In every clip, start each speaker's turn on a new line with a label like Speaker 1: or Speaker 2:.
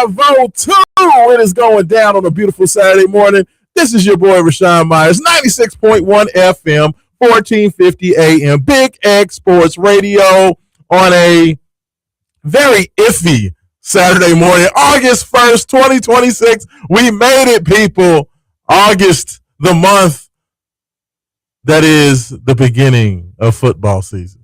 Speaker 1: WXVW2. It is going down on a beautiful Saturday morning. This is your boy, Raashaan Myers, 96.1 FM, 1450 AM, Big X Sports Radio on a very iffy Saturday morning, August 1st, 2026. We made it, people. August, the month that is the beginning of football season.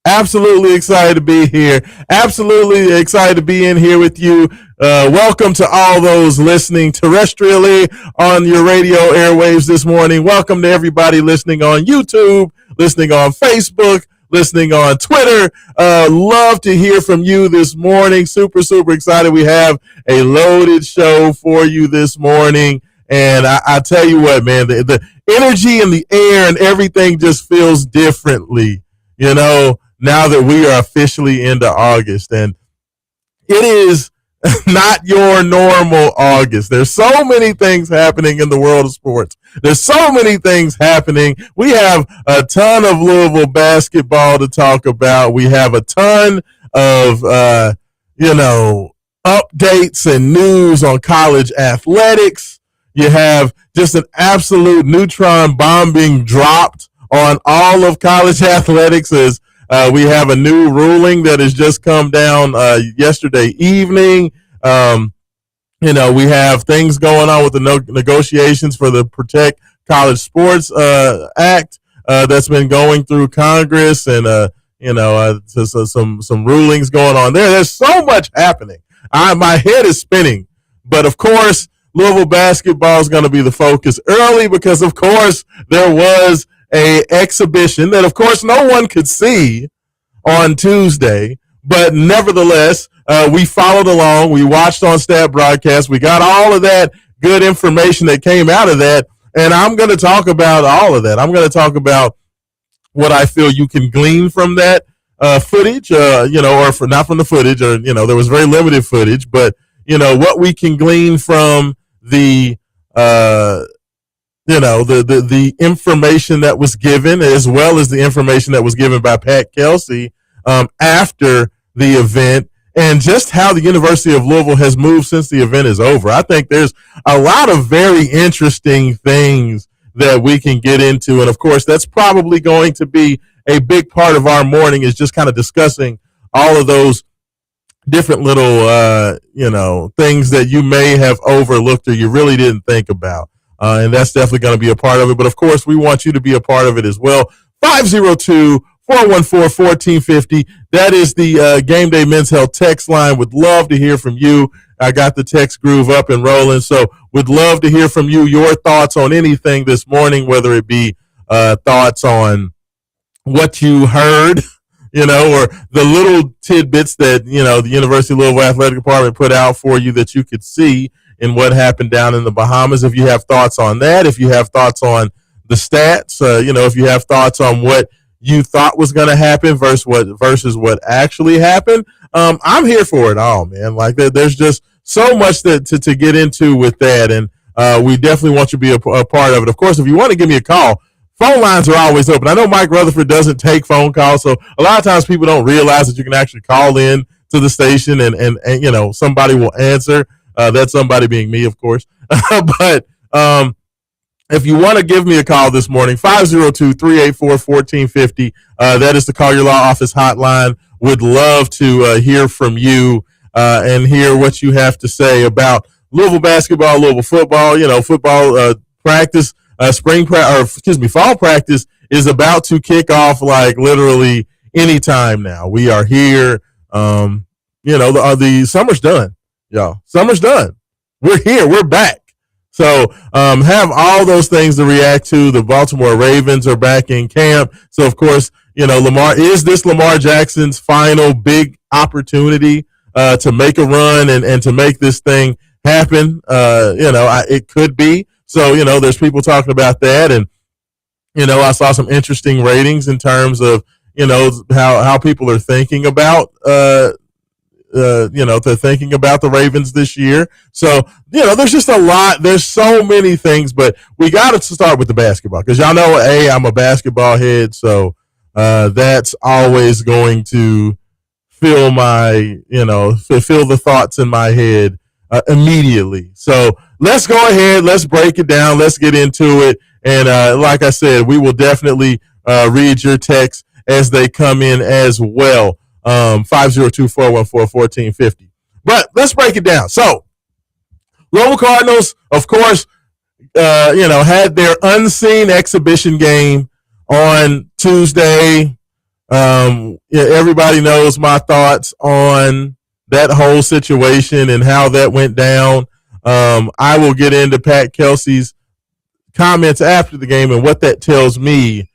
Speaker 1: Absolutely excited to be here. Absolutely excited to be in here with you. Welcome to all those listening terrestrially on your radio airwaves this morning. Welcome to everybody listening on YouTube, listening on Facebook, listening on Twitter. Love to hear from you this morning. Super excited. We have a loaded show for you this morning. And I tell you what, man, the energy in the air and everything just feels differently, you know, now that we are officially into August. And it is not your normal August. There's so many things happening in the world of sports. There's so many things happening. We have a ton of Louisville basketball to talk about. We have a ton of, updates and news on college athletics. You have just an absolute neutron bomb being dropped on all of college athletics as we have a new ruling that has just come down yesterday evening. We have things going on with the negotiations for the Protect College Sports Act that's been going through Congress, and some rulings going on there. There's so much happening. My head is spinning, but of course, Louisville basketball is going to be the focus early because, of course, there was a exhibition that, of course, no one could see on Tuesday, but nevertheless, we followed along. We watched on Stat Broadcast. We got all of that good information that came out of that, and I'm going to talk about all of that. I'm going to talk about what I feel you can glean from that footage, or not from the footage, or, there was very limited footage, but, what we can glean from the information that was given, as well as the information that was given by Pat Kelsey after the event, and just how the University of Louisville has moved since the event is over. I think there's a lot of very interesting things that we can get into, and of course, that's probably going to be a big part of our morning, is just kind of discussing all of those different little, things that you may have overlooked or you really didn't think about. And that's definitely going to be a part of it. But, of course, we want you to be a part of it as well. 502-414-1450. That is the Game Day Men's Health text line. Would love to hear from you. I got the text groove up and rolling. So would love to hear from you, your thoughts on anything this morning, whether it be thoughts on what you heard, or the little tidbits that, the University of Louisville Athletic Department put out for you that you could see in what happened down in the Bahamas. If you have thoughts on that, if you have thoughts on the stats, if you have thoughts on what you thought was going to happen versus what actually happened, I'm here for it all, man. Like, there's just so much to get into with that, and we definitely want you to be a part of it. Of course, if you want to give me a call, phone lines are always open. I know Mike Rutherford doesn't take phone calls, so a lot of times people don't realize that you can actually call in to the station and somebody will answer. That's somebody being me, of course. But if you want to give me a call this morning, 502-384-1450. That is the Call Your Law Office hotline. Would love to hear from you and hear what you have to say about Louisville basketball, Louisville football. Football practice. Fall practice is about to kick off, like literally any time now. We are here. The summer's done, y'all. Summer's done. We're here. We're back. So have all those things to react to. The Baltimore Ravens are back in camp. So, of course, is this Lamar Jackson's final big opportunity to make a run and to make this thing happen? It could be. So, there's people talking about that. And, I saw some interesting ratings in terms of, how people are thinking about, they're thinking about the Ravens this year. So, there's just a lot. There's so many things, but we got to start with the basketball because y'all know, I'm a basketball head. So that's always going to fill the thoughts in my head immediately. So let's go ahead. Let's break it down. Let's get into it. And like I said, we will definitely read your texts as they come in as well. 502-414-1450. But let's break it down. So Louisville Cardinals, of course, had their unseen exhibition game on Tuesday. Everybody knows my thoughts on that whole situation and how that went down. I will get into Pat Kelsey's comments after the game and what that tells me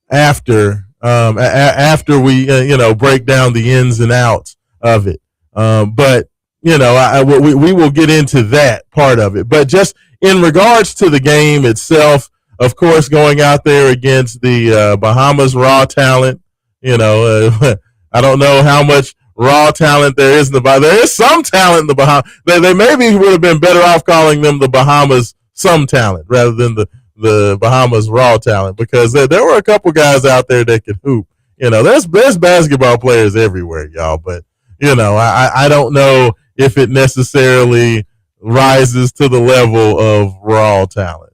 Speaker 1: after we break down the ins and outs of it. But we will get into that part of it. But just in regards to the game itself, of course, going out there against the Bahamas raw talent, I don't know how much raw talent there is in the Bahamas. There is some talent in the Bahamas. They maybe would have been better off calling them the Bahamas some talent rather than the Bahamas raw talent, because there were a couple guys out there that could hoop. There's basketball players everywhere, y'all, but I don't know if it necessarily rises to the level of raw talent.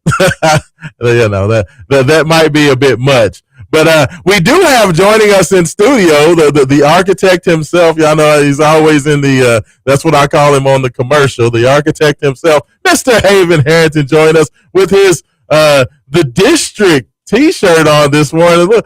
Speaker 1: That might be a bit much. But we do have joining us in studio the architect himself. Y'all know he's always in the that's what I call him on the commercial. The architect himself, Mr. Harrington, join us with his the district T-shirt on this morning.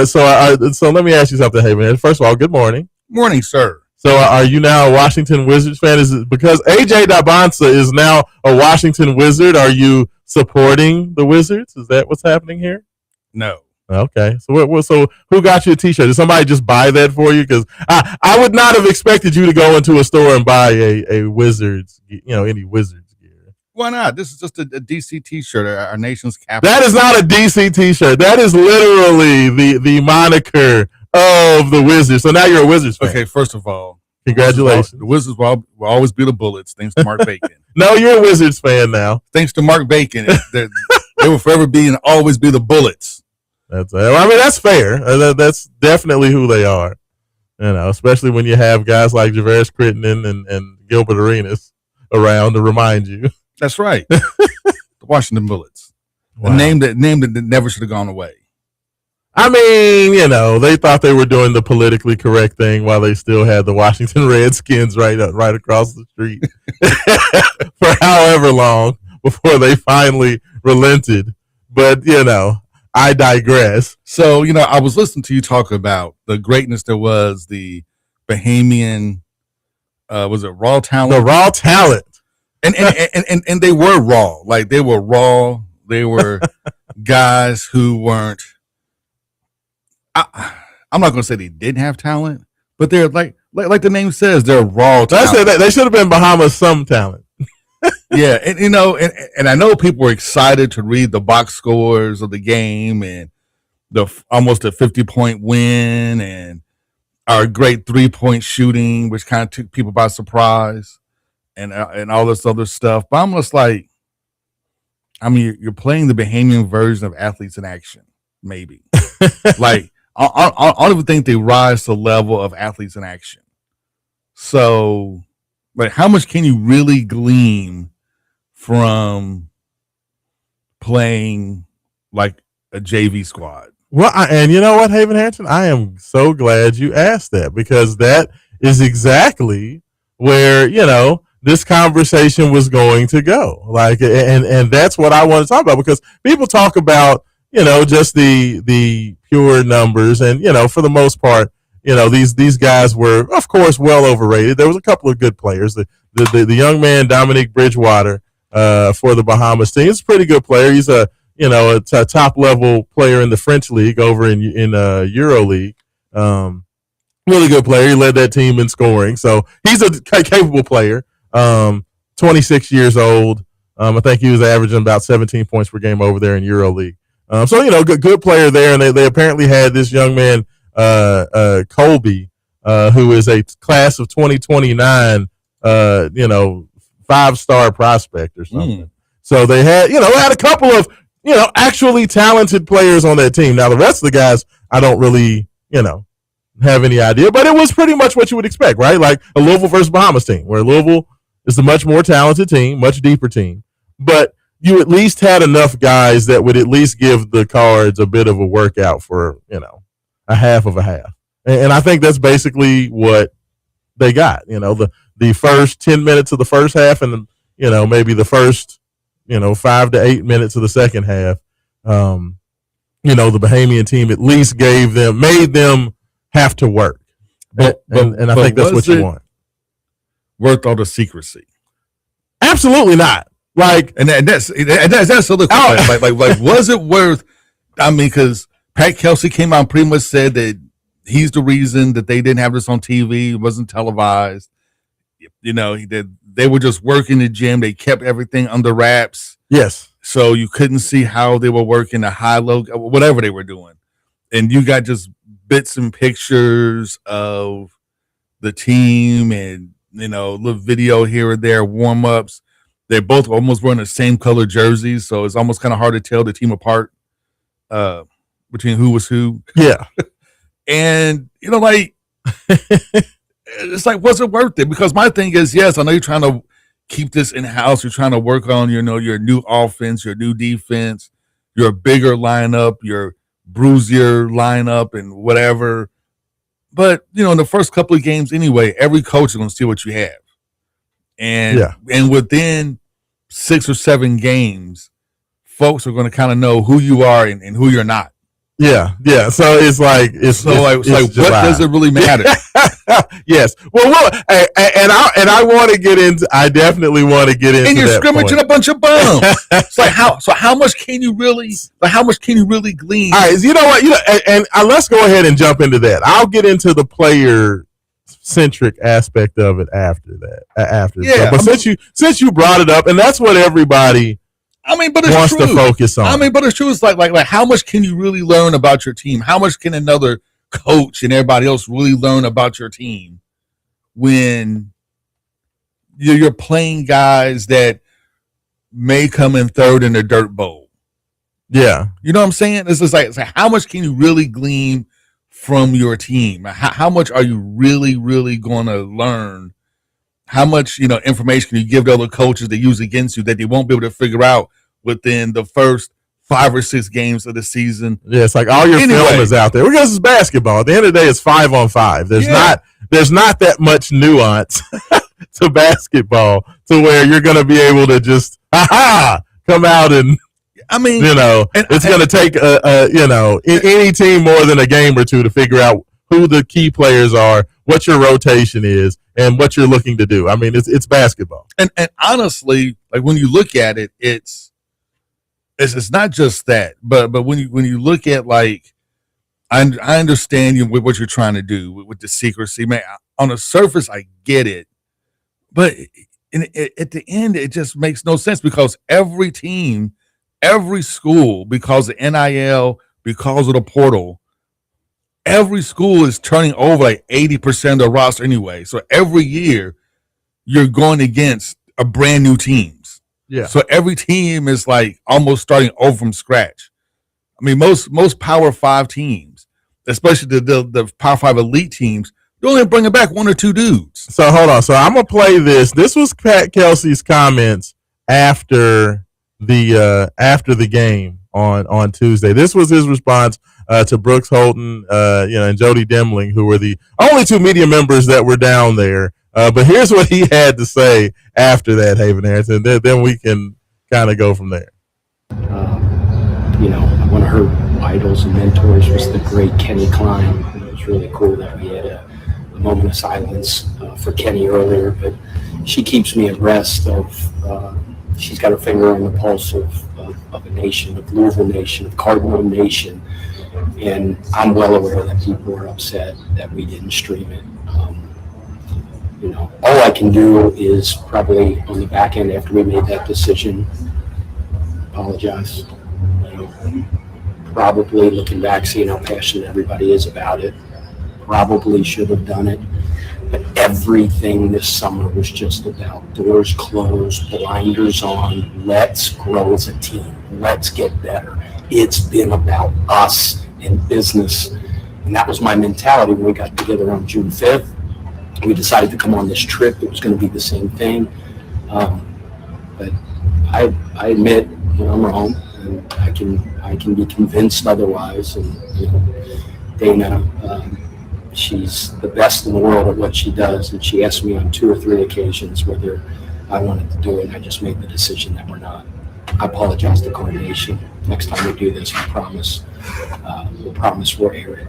Speaker 1: So let me ask you something, Haven. First of all, good morning.
Speaker 2: Morning, sir.
Speaker 1: So are you now a Washington Wizards fan? Is it because AJ Dabansa is now a Washington Wizard? Are you supporting the Wizards? Is that what's happening here?
Speaker 2: No.
Speaker 1: Okay. So who got you a T-shirt? Did somebody just buy that for you? Because I would not have expected you to go into a store and buy a Wizards, any Wizards gear.
Speaker 2: Why not? This is just a DC T-shirt, our nation's capital.
Speaker 1: That is not a DC T-shirt. That is literally the moniker of the Wizards. So now you're a Wizards fan.
Speaker 2: Okay, first of all,
Speaker 1: congratulations.
Speaker 2: The Wizards will always be the Bullets, thanks to Mark Bacon.
Speaker 1: No, you're a Wizards fan now.
Speaker 2: Thanks to Mark Bacon, they will forever be and always be the Bullets.
Speaker 1: That's fair. That's definitely who they are. Especially when you have guys like Javaris Crittenton and Gilbert Arenas around to remind you.
Speaker 2: That's right. The Washington Bullets. Wow. A name that never should have gone away.
Speaker 1: I mean, they thought they were doing the politically correct thing while they still had the Washington Redskins right across the street for however long before they finally relented. But, I digress.
Speaker 2: So, I was listening to you talk about the greatness that was the Bahamian, was it raw talent?
Speaker 1: The raw talent.
Speaker 2: And they were raw. Like, they were raw. They were guys who weren't, I'm not going to say they didn't have talent, but they're like the name says, they're raw talent.
Speaker 1: They should have been Bahamas some talent.
Speaker 2: Yeah, and I know people were excited to read the box scores of the game and almost a 50-point win and our great 3-point shooting, which kind of took people by surprise, and all this other stuff. But I'm just like, you're playing the Bahamian version of Athletes in Action, maybe. Like, I don't even think they rise to the level of Athletes in Action. So, like, how much can you really glean from playing like a JV squad?
Speaker 1: Well, and you know what, Haven Harrington? I am so glad you asked that, because that is exactly where, this conversation was going to go. Like, and that's what I want to talk about, because people talk about, just the pure numbers, and, for the most part, these guys were, of course, well overrated. There was a couple of good players. The young man, Dominique Bridgewater, for the Bahamas team, he's a pretty good player. He's a top level player in the French league over in EuroLeague. Really good player. He led that team in scoring. So he's a capable player. 26 years old. I think he was averaging about 17 points per game over there in EuroLeague. So, good player there. And they apparently had this young man, Colby, who is a class of 2029, 5-star prospect or something. So they had, had a couple of, actually talented players on that team. Now, the rest of the guys, I don't really, have any idea, but it was pretty much what you would expect, right? Like a Louisville versus Bahamas team, where Louisville, It's a much more talented team, much deeper team. But you at least had enough guys that would at least give the Cards a bit of a workout for, a half of a half. And I think that's basically what they got. The first 10 minutes of the first half and, maybe the first, 5 to 8 minutes of the second half. The Bahamian team at least made them have to work. And I think that's what you want.
Speaker 2: Worth all the secrecy?
Speaker 1: Absolutely not.
Speaker 2: And that's the question. Like, was it worth? I mean, because Pat Kelsey came out and pretty much said that he's the reason that they didn't have this on TV. It wasn't televised. They were just working the gym. They kept everything under wraps.
Speaker 1: Yes.
Speaker 2: So you couldn't see how they were working the high-low, whatever they were doing. And you got just bits and pictures of the team and, little video here and there, warm-ups. They both almost wearing the same color jerseys, so it's almost kind of hard to tell the team apart between who was who.
Speaker 1: Yeah.
Speaker 2: And, it's like, was it worth it? Because my thing is, yes, I know you're trying to keep this in-house. You're trying to work on, your new offense, your new defense, your bigger lineup, your bruisier lineup and whatever. But, in the first couple of games anyway, every coach is going to see what you have. And within 6 or 7 games, folks are going to kind of know who you are and who you're not.
Speaker 1: Yeah. So it's like
Speaker 2: what does it really matter?
Speaker 1: Yes. Well, I want to get into. I definitely want to get into.
Speaker 2: And you're
Speaker 1: that
Speaker 2: scrimmaging
Speaker 1: point.
Speaker 2: a bunch of bums. It's like how much can you really glean?
Speaker 1: All right. You know what? And let's go ahead and jump into that. I'll get into the player centric aspect of it after that.
Speaker 2: Yeah.
Speaker 1: But since you brought it up, and that's what everybody.
Speaker 2: But it's
Speaker 1: wants
Speaker 2: true.
Speaker 1: to focus on.
Speaker 2: But it's true. It's like how much can you really learn about your team? How much can another coach and everybody else really learn about your team when you're playing guys that may come in third in the dirt bowl?
Speaker 1: Yeah.
Speaker 2: You know what I'm saying? It's just like how much can you really glean from your team? How much are you really, really going to learn? How much, information can you give to other coaches that use against you that they won't be able to figure out within the first 5 or 6 games of the season?
Speaker 1: Yeah, it's like all your film is out there. Because it's basketball. At the end of the day, it's 5-on-5. There's not that much nuance to basketball to where you're going to be able to just come out and it's going to take any team more than a game or two to figure out who the key players are, what your rotation is, and what you're looking to do. I mean, it's basketball.
Speaker 2: And honestly, like when you look at it, it's not just that, but when you look at I understand what you're trying to do with the secrecy, man. On the surface, I get it, but at the end, it just makes no sense because every team, every school, because of NIL, because of the portal, every school is turning over 80% of the roster anyway. So every year you're going against a brand new teams.
Speaker 1: Yeah.
Speaker 2: So every team is almost starting over from scratch. I mean, most Power 5 teams, especially the Power 5 elite teams, they only bring back 1 or 2 dudes.
Speaker 1: So hold on. So I'm gonna play this. This was Pat Kelsey's comments after the game on Tuesday. This was his response to Brooks Holton, and Jody Demling, who were the only 2 media members that were down there. But here's what he had to say after that, Haven Harrington. Then we can kind of go from there.
Speaker 3: One of her idols and mentors was the great Kenny Klein. It was really cool that we had a moment of silence for Kenny earlier, but she keeps me abreast of she's got her finger on the pulse of a nation, of Louisville Nation, of Cardinal Nation, and I'm well aware that people are upset that we didn't stream it. All I can do is probably on the back end after we made that decision, apologize. Probably looking back, seeing how passionate everybody is about it, probably should have done it. But everything this summer was just about doors closed, blinders on, let's grow as a team, let's get better. It's been about us and business. And that was my mentality when we got together on June 5th. We decided to come on this trip. It was going to be the same thing. But I admit, I'm wrong, and I can be convinced otherwise. And Dana, she's the best in the world at what she does, and she asked me on 2 or 3 occasions whether I wanted to do it, and I just made the decision that we're not. I apologize to Corn Nation. Next time we do this, we promise. We'll promise we'll air it.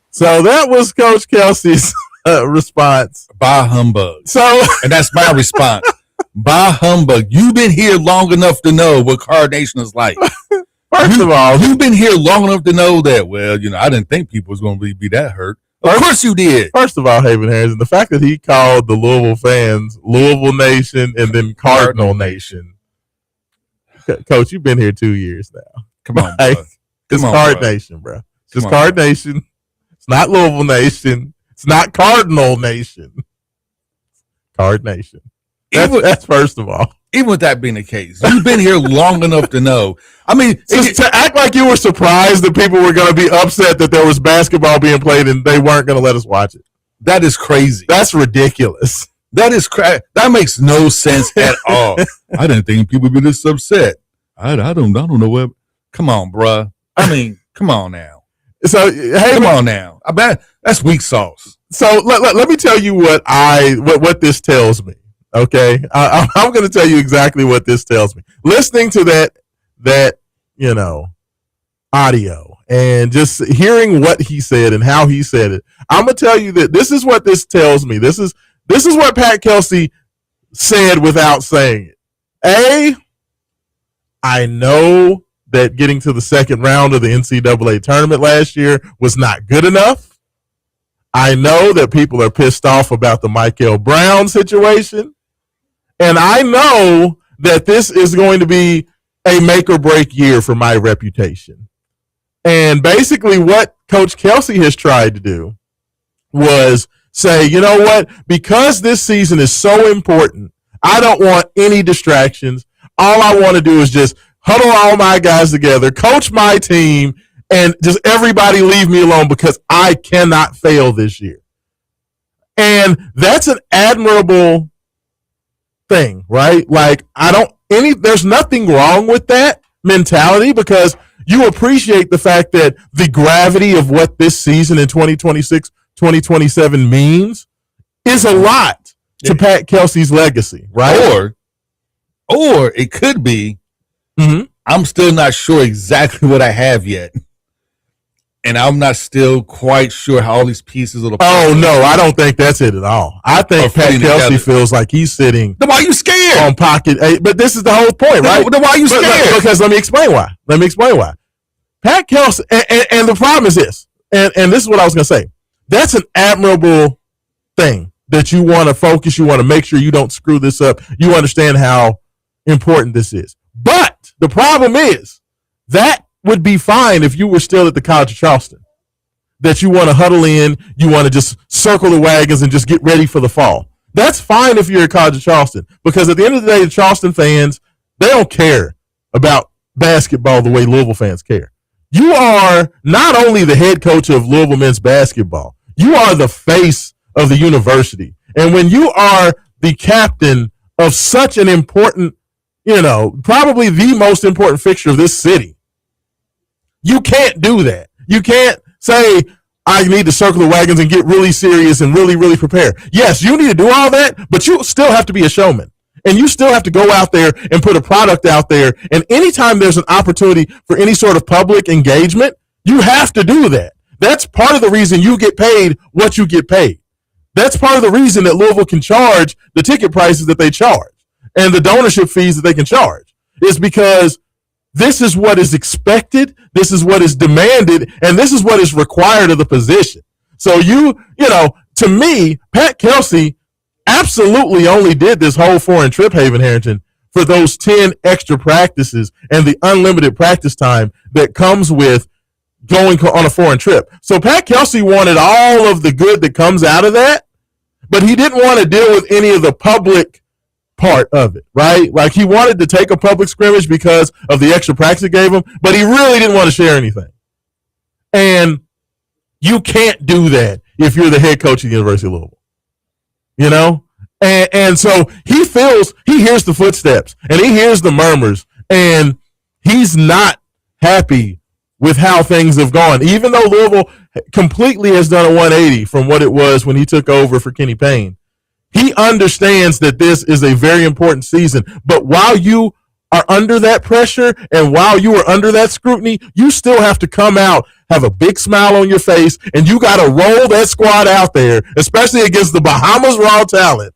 Speaker 1: So that was Coach Kelsey's response.
Speaker 2: Bah humbug.
Speaker 1: So,
Speaker 2: and that's my response. Bah humbug. You've been here long enough to know what Card Nation is like.
Speaker 1: First of all,
Speaker 2: you've been here long enough to know that, well, I didn't think people was going to be that hurt. Of course you did.
Speaker 1: First of all, Haven Harrington, the fact that he called the Louisville fans Louisville Nation and then Cardinal Nation. Coach, you've been here 2 years now.
Speaker 2: Come on, bro.
Speaker 1: It's Card Nation, bro. It's Card Nation. It's not Louisville Nation. It's not Cardinal Nation. Card Nation. That's first of all.
Speaker 2: Even with that being the case, you've been here long enough to know. I mean,
Speaker 1: to act like you were surprised that people were going to be upset that there was basketball being played and they weren't going to let us watch it.
Speaker 2: That is crazy.
Speaker 1: That's ridiculous.
Speaker 2: That is that makes no sense at all. I didn't think people would be this upset. I don't know what. Come on, bruh. I mean, come on now.
Speaker 1: So, hey,
Speaker 2: come on now. I bet that's weak sauce.
Speaker 1: So let me tell you what this tells me. Okay, I'm going to tell you exactly what this tells me. Listening to that audio and just hearing what he said and how he said it, I'm going to tell you that this is what this tells me. This is what Pat Kelsey said without saying it. I know that getting to the second round of the NCAA tournament last year was not good enough. I know that people are pissed off about the Michael Brown situation. And I know that this is going to be a make or break year for my reputation. And basically what Coach Kelsey has tried to do was say, you know what, because this season is so important, I don't want any distractions. All I want to do is just huddle all my guys together, coach my team, and just everybody leave me alone because I cannot fail this year. And that's an admirable thing, right? Like, there's nothing wrong with that mentality because you appreciate the fact that the gravity of what this season in 2026, 2027 means is a lot to Pat Kelsey's legacy, right?
Speaker 2: Or it could be, I'm still not sure exactly what I have yet. And I'm not still quite sure how all these pieces of the
Speaker 1: Oh, no, I don't think that's it at all. I think Pat Kelsey feels like he's sitting.
Speaker 2: Then why are you scared?
Speaker 1: On pocket. But this is the whole point, right?
Speaker 2: Then why are you scared?
Speaker 1: Because let me explain why. Pat Kelsey, and the problem is this, and this is what I was going to say. That's an admirable thing that you want to focus. You want to make sure you don't screw this up. You understand how important this is. But the problem is that would be fine if you were still at the College of Charleston, that you want to huddle in, you want to just circle the wagons and just get ready for the fall. That's fine if you're at College of Charleston, because at the end of the day, the Charleston fans, they don't care about basketball the way Louisville fans care. You are not only the head coach of Louisville men's basketball, you are the face of the university. And when you are the captain of such an important, probably the most important fixture of this city, you can't do that. You can't say, I need to circle the wagons and get really serious and really, really prepare. Yes, you need to do all that, but you still have to be a showman. And you still have to go out there and put a product out there. And anytime there's an opportunity for any sort of public engagement, you have to do that. That's part of the reason you get paid what you get paid. That's part of the reason that Louisville can charge the ticket prices that they charge and the donorship fees that they can charge, is because this is what is expected, this is what is demanded, and this is what is required of the position. So to me, Pat Kelsey absolutely only did this whole foreign trip, Haven Harrington, for those 10 extra practices and the unlimited practice time that comes with going on a foreign trip. So Pat Kelsey wanted all of the good that comes out of that, but he didn't want to deal with any of the public part of it, right? Like, he wanted to take a public scrimmage because of the extra practice it gave him, but he really didn't want to share anything. And you can't do that if you're the head coach of the University of Louisville. And so he hears the footsteps and he hears the murmurs, and he's not happy with how things have gone. Even though Louisville completely has done a 180 from what it was when he took over for Kenny Payne, he understands that this is a very important season. But while you are under that pressure and while you are under that scrutiny, you still have to come out, have a big smile on your face, and you got to roll that squad out there, especially against the Bahamas raw talent,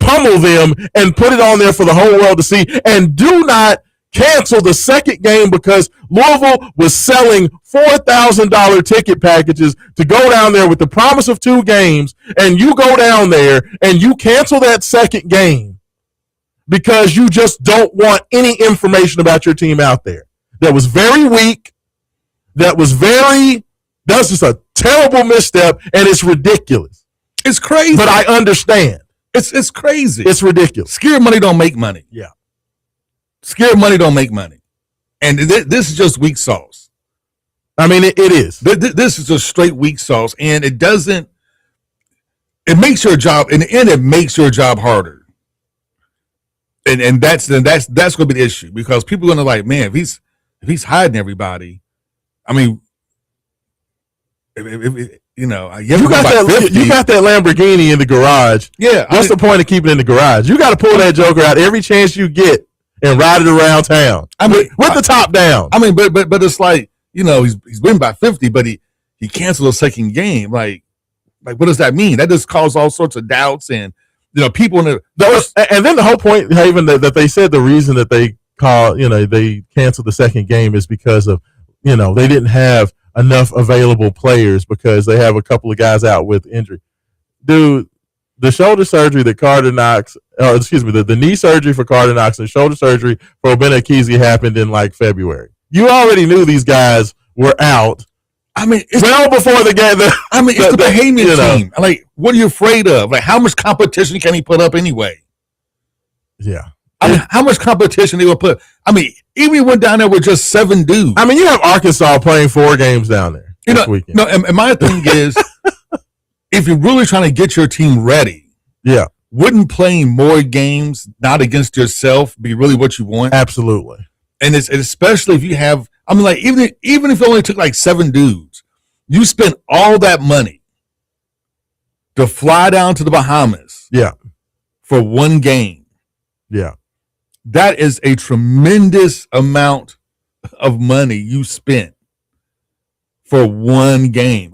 Speaker 1: pummel them and put it on there for the whole world to see. And do not cancel the second game because Louisville was selling $4,000 ticket packages to go down there with the promise of 2 games, and you go down there and you cancel that second game because you just don't want any information about your team out there. That was very weak. That was just a terrible misstep, and it's ridiculous.
Speaker 2: It's crazy.
Speaker 1: But I understand.
Speaker 2: It's crazy.
Speaker 1: It's ridiculous.
Speaker 2: Scared money don't make money.
Speaker 1: Yeah.
Speaker 2: Scared money don't make money. And this is just weak sauce.
Speaker 1: I mean, it is.
Speaker 2: This is just straight weak sauce, and it makes your job, in the end, it makes your job harder. And that's going to be the issue, because people are going to like, man, if he's hiding everybody, I mean, you got
Speaker 1: that Lamborghini in the garage.
Speaker 2: Yeah.
Speaker 1: What's the point of keeping it in the garage? You got to pull that joker out every chance you get and ride it around town. I mean, with the top down.
Speaker 2: I mean, but it's like, he's winning by 50, but he canceled a second game. Like what does that mean? That just caused all sorts of doubts and people in
Speaker 1: and then the whole point, Haven, that they said the reason that they canceled the second game is because of they didn't have enough available players because they have a couple of guys out with injury. Dude, the shoulder surgery that Carter Knox, the knee surgery for Carter Knox and shoulder surgery for Obenekisi happened in like February. You already knew these guys were out.
Speaker 2: I mean,
Speaker 1: well before the game.
Speaker 2: It's the Bahamian team. Like, what are you afraid of? Like, how much competition can he put up anyway?
Speaker 1: Yeah.
Speaker 2: I mean, how much competition they will put? I mean, even we went down there with just 7 dudes.
Speaker 1: I mean, you have Arkansas playing 4 games down there this weekend.
Speaker 2: No, and my thing is, if you're really trying to get your team ready,
Speaker 1: yeah,
Speaker 2: wouldn't playing more games, not against yourself, be really what you want?
Speaker 1: Absolutely.
Speaker 2: And especially if you have, I mean, like even if it only took like 7 dudes, you spent all that money to fly down to the Bahamas,
Speaker 1: yeah,
Speaker 2: for 1 game,
Speaker 1: yeah.
Speaker 2: That is a tremendous amount of money you spent for 1 game.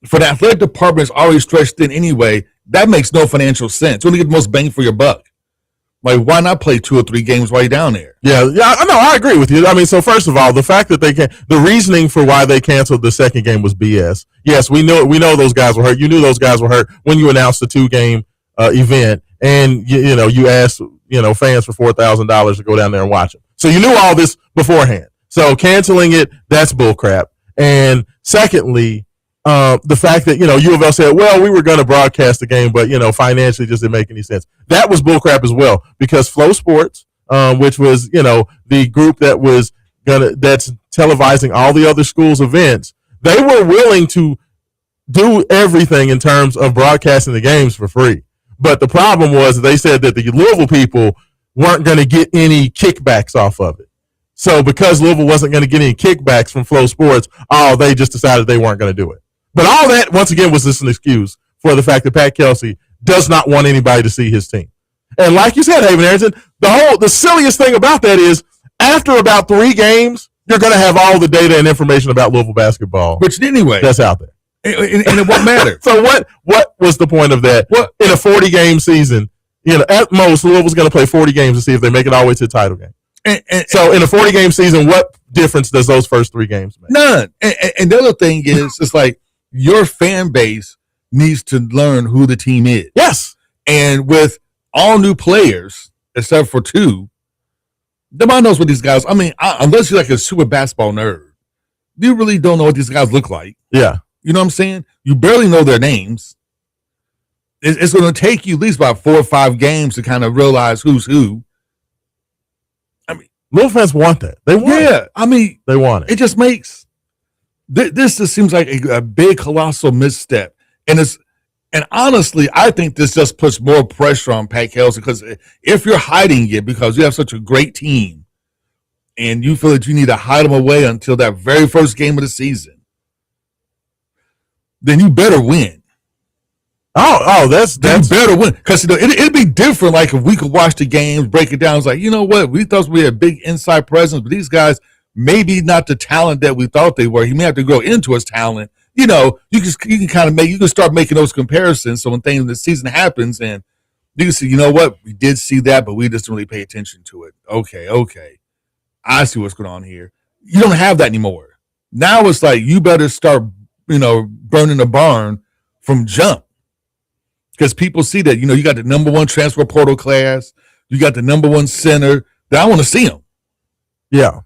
Speaker 2: For the athletic department, it's already stretched thin anyway. That makes no financial sense. You only get the most bang for your buck. Like, why not play 2 or 3 games while you're down there?
Speaker 1: Yeah, I agree with you. I mean, so first of all, the fact that the reasoning for why they canceled the second game was BS. Yes, we know those guys were hurt. You knew those guys were hurt when you announced the 2-game event, and you asked fans for $4,000 to go down there and watch it. So you knew all this beforehand. So canceling it, that's bullcrap. And secondly, the fact that U of L said, well, we were going to broadcast the game, but financially just didn't make any sense. That was bullcrap as well, because Flow Sports, which was the group that's televising all the other schools' events, they were willing to do everything in terms of broadcasting the games for free. But the problem was they said that the Louisville people weren't going to get any kickbacks off of it. So because Louisville wasn't going to get any kickbacks from Flow Sports, they just decided they weren't going to do it. But all that, once again, was just an excuse for the fact that Pat Kelsey does not want anybody to see his team. And like you said, Haven Harrington, the silliest thing about that is after about 3 games, you're going to have all the data and information about Louisville basketball.
Speaker 2: Which anyway,
Speaker 1: that's out there.
Speaker 2: And it won't matter.
Speaker 1: So what was the point of that? In a 40-game season, at most, Louisville's going to play 40 games to see if they make it all the way to the title game. So in a 40-game season, what difference does those first 3 games make?
Speaker 2: None. And the other thing is, it's like your fan base needs to learn who the team is.
Speaker 1: Yes.
Speaker 2: And with all new players, except for 2, nobody knows what these guys, unless you're like a super basketball nerd, you really don't know what these guys look like.
Speaker 1: Yeah.
Speaker 2: You know what I'm saying? You barely know their names. It's going to take you at least about 4 or 5 games to kind of realize who's who. I mean,
Speaker 1: Louisville fans want that. They want it. They want it.
Speaker 2: It just makes this just seems like a big, colossal misstep. And And honestly, I think this just puts more pressure on Pat Kelsey because if you're hiding it because you have such a great team and you feel that you need to hide them away until that very first game of the season, then you better win.
Speaker 1: That's
Speaker 2: better win because it'd be different. Like if we could watch the games, break it down. It's like, you know what, we thought we had a big inside presence, but these guys maybe not the talent that we thought they were. He may have to grow into his talent. You can kind of you can start making those comparisons. So when the season happens, and you can see, you know what, we did see that, but we just didn't really pay attention to it. Okay, I see what's going on here. You don't have that anymore. Now it's like you better start, burning the barn from jump. Because people see that, you got the number one transfer portal class, you got the number one center. That I want to see him.
Speaker 1: Yeah,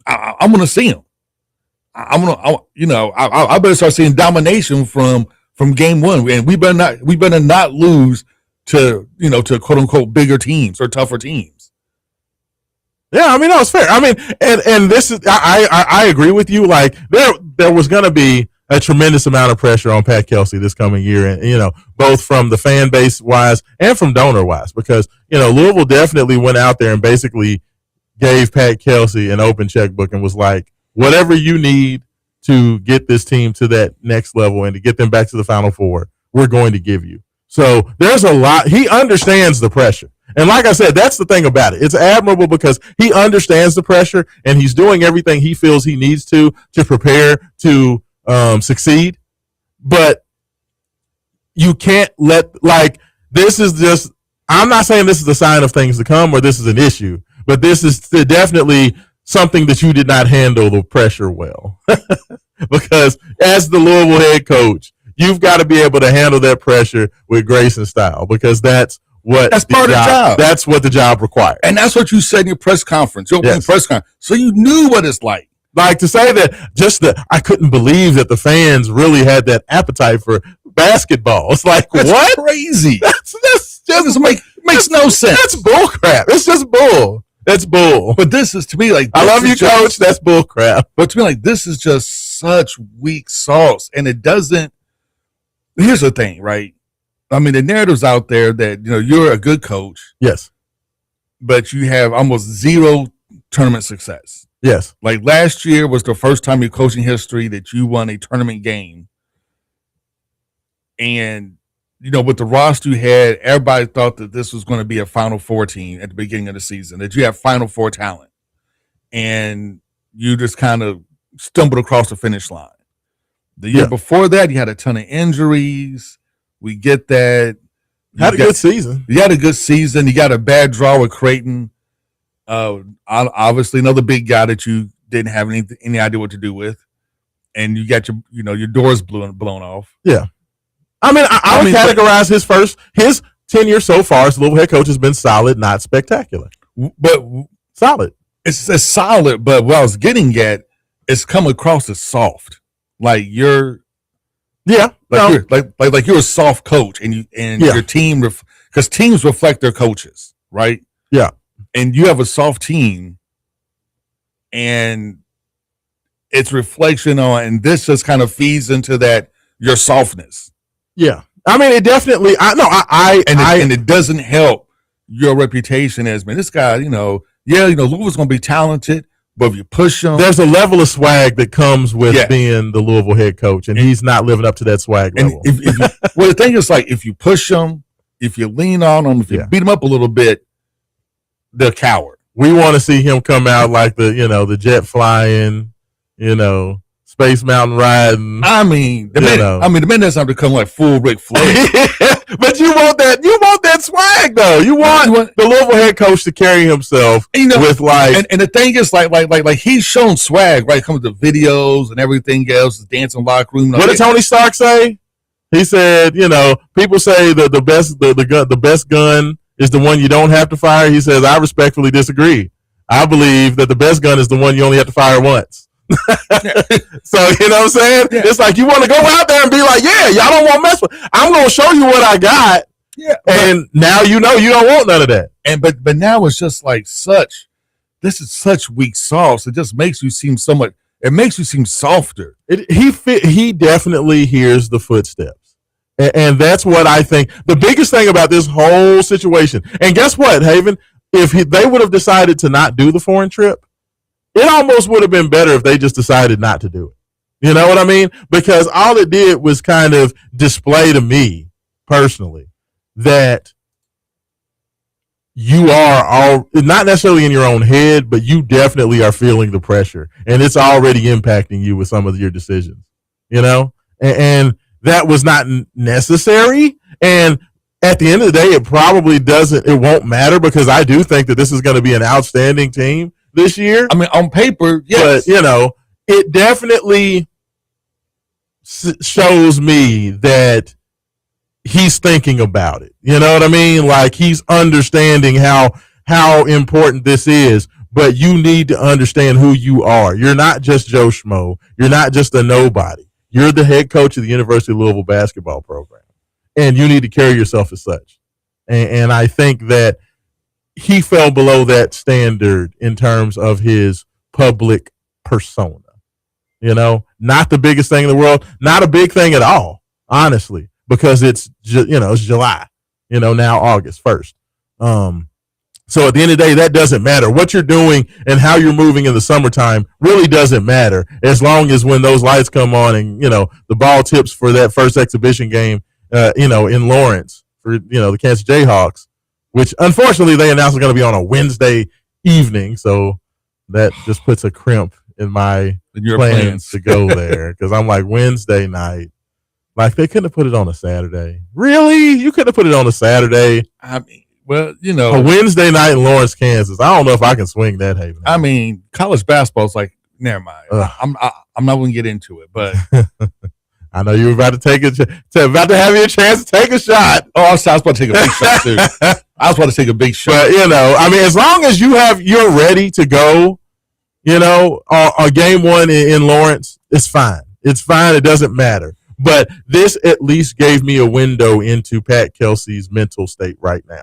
Speaker 2: I want to see him. I better start seeing domination from game one, and we better not lose to quote unquote bigger teams or tougher teams.
Speaker 1: Yeah, I mean, no, it's fair. I mean, and this is I agree with you. Like there was going to be a tremendous amount of pressure on Pat Kelsey this coming year, and both from the fan base wise and from donor wise, because Louisville definitely went out there and basically gave Pat Kelsey an open checkbook and was like, whatever you need to get this team to that next level and to get them back to the Final Four, we're going to give you. So there's a lot. He understands the pressure. And like I said, that's the thing about it. It's admirable because he understands the pressure and he's doing everything he feels he needs to prepare to succeed. But you can't this is just, I'm not saying this is a sign of things to come or this is an issue, but this is definitely something that you did not handle the pressure well. Because as the Louisville head coach, you've got to be able to handle that pressure with grace and style, because that's part of the job. That's what the job requires.
Speaker 2: And that's what you said in your press conference, press conference. So you knew what it's like.
Speaker 1: Like to say that I couldn't believe that the fans really had that appetite for basketball. It's like,
Speaker 2: that's
Speaker 1: what?
Speaker 2: Crazy.
Speaker 1: That's just
Speaker 2: makes no sense.
Speaker 1: That's bull crap. It's just bull. That's bull.
Speaker 2: But this is, to me, like,
Speaker 1: I love you, coach. That's bull crap.
Speaker 2: But to me, like, this is just such weak sauce. And it doesn't, here's the thing, right? I mean, the narrative's out there that, you're a good coach.
Speaker 1: Yes.
Speaker 2: But you have almost zero tournament success.
Speaker 1: Yes.
Speaker 2: Like last year was the first time in coaching history that you won a tournament game. And, with the roster you had, everybody thought that this was going to be a Final Four team at the beginning of the season, that you have Final Four talent. And you just kind of stumbled across the finish line. The year before that, you had a ton of injuries. We get that.
Speaker 1: You had a good season.
Speaker 2: You had a good season. You got a bad draw with Creighton. Obviously another big guy that you didn't have any idea what to do with. And you got your doors blown off.
Speaker 1: Yeah. I mean, I would categorize his tenure so far as the Louisville head coach has been solid, not spectacular.
Speaker 2: But
Speaker 1: solid.
Speaker 2: It's solid, but what I was getting at, it's come across as soft. Like you're you're a soft coach, and your team, because teams reflect their coaches, right?
Speaker 1: Yeah.
Speaker 2: And you have a soft team, and it's reflection on, and this just kind of feeds into that, your softness.
Speaker 1: Yeah. I mean, it definitely, and
Speaker 2: it doesn't help your reputation as, man, this guy, Louisville's going to be talented, but if you push him.
Speaker 1: There's a level of swag that comes with being the Louisville head coach, and he's not living up to that swag level.
Speaker 2: Well, the thing is, like, if you push him, if you lean on him, if you beat him up a little bit, they're coward.
Speaker 1: We want to see him come out like the jet flying, Space Mountain riding.
Speaker 2: I mean, the man doesn't have to come like full Ric Flair.
Speaker 1: But you want that swag though. You want the Louisville head coach to carry himself with like.
Speaker 2: And the thing is, like he's shown swag, right? Comes to videos and everything else, dancing locker room.
Speaker 1: What did Tony Stark say? He said, people say the best gun is the one you don't have to fire. He says, I respectfully disagree. I believe that the best gun is the one you only have to fire once. So, you know what I'm saying? Yeah. It's like you want to go out there and be like, y'all don't want to mess with. I'm going to show you what I got. Yeah. And now you don't want none of that.
Speaker 2: And but now it's just like this is such weak sauce. It just makes you seem it makes you seem softer.
Speaker 1: He definitely hears the footsteps. And that's what I think. The biggest thing about this whole situation, and guess what, Haven? If they would have decided to not do the foreign trip, it almost would have been better if they just decided not to do it. You know what I mean? Because all it did was kind of display to me personally that you are all not necessarily in your own head, but you definitely are feeling the pressure, and it's already impacting you with some of your decisions. You know, and that was not necessary. And at the end of the day, it won't matter because I do think that this is going to be an outstanding team this year.
Speaker 2: I mean, on paper, yes.
Speaker 1: But, it definitely shows me that he's thinking about it. You know what I mean? Like he's understanding how important this is, but you need to understand who you are. You're not just Joe Schmo. You're not just a nobody. You're the head coach of the University of Louisville basketball program, and you need to carry yourself as such. And I think that he fell below that standard in terms of his public persona. Not the biggest thing in the world, not a big thing at all, honestly, because it's July, now August 1st. So at the end of the day, that doesn't matter. What you're doing and how you're moving in the summertime really doesn't matter as long as when those lights come on and, the ball tips for that first exhibition game, in Lawrence for, the Kansas Jayhawks, which unfortunately they announced is going to be on a Wednesday evening. So that just puts a crimp in my plans to go there because I'm like Wednesday night. Like they couldn't have put it on a Saturday. Really? You couldn't have put it on a Saturday?
Speaker 2: I mean, well,
Speaker 1: a Wednesday night in Lawrence, Kansas. I don't know if I can swing that, Haven.
Speaker 2: I mean, college basketball is like, never mind. I'm not going to get into it, but
Speaker 1: I know you were about to have your chance to take a shot.
Speaker 2: Oh, I was about to take a big shot too. I was about to take a big shot.
Speaker 1: But as long as you're ready to go, a game one in Lawrence, it's fine. It's fine. It doesn't matter. But this at least gave me a window into Pat Kelsey's mental state right now.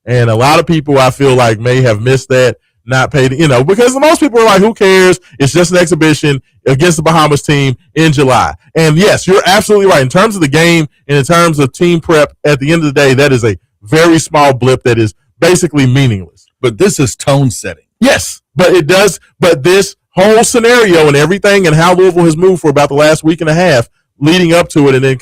Speaker 1: And a lot of people I feel like may have missed that, not paid, because most people are like, who cares? It's just an exhibition against the Bahamas team in July. And yes, you're absolutely right. In terms of the game and in terms of team prep, at the end of the day, that is a very small blip that is basically meaningless.
Speaker 2: But this is tone setting.
Speaker 1: Yes, but this whole scenario and everything and how Louisville has moved for about the last week and a half leading up to it, and then,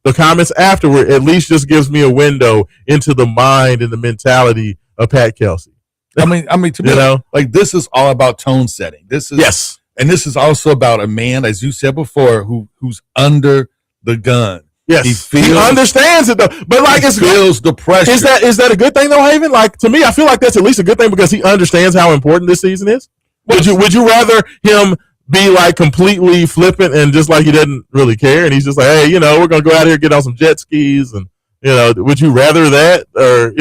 Speaker 1: the comments afterward at least just gives me a window into the mind and the mentality of Pat Kelsey.
Speaker 2: I mean, to me, like this is all about tone setting. This is
Speaker 1: yes,
Speaker 2: and this is also about a man, as you said before, who's under the gun.
Speaker 1: Yes, he understands it though, but like
Speaker 2: he feels the pressure.
Speaker 1: Is that a good thing though, Haven? Like to me, I feel like that's at least a good thing because he understands how important this season is. Would you rather him be like completely flippant and just like he doesn't really care and he's just like, hey, we're gonna go out here and get on some jet skis and would you rather that or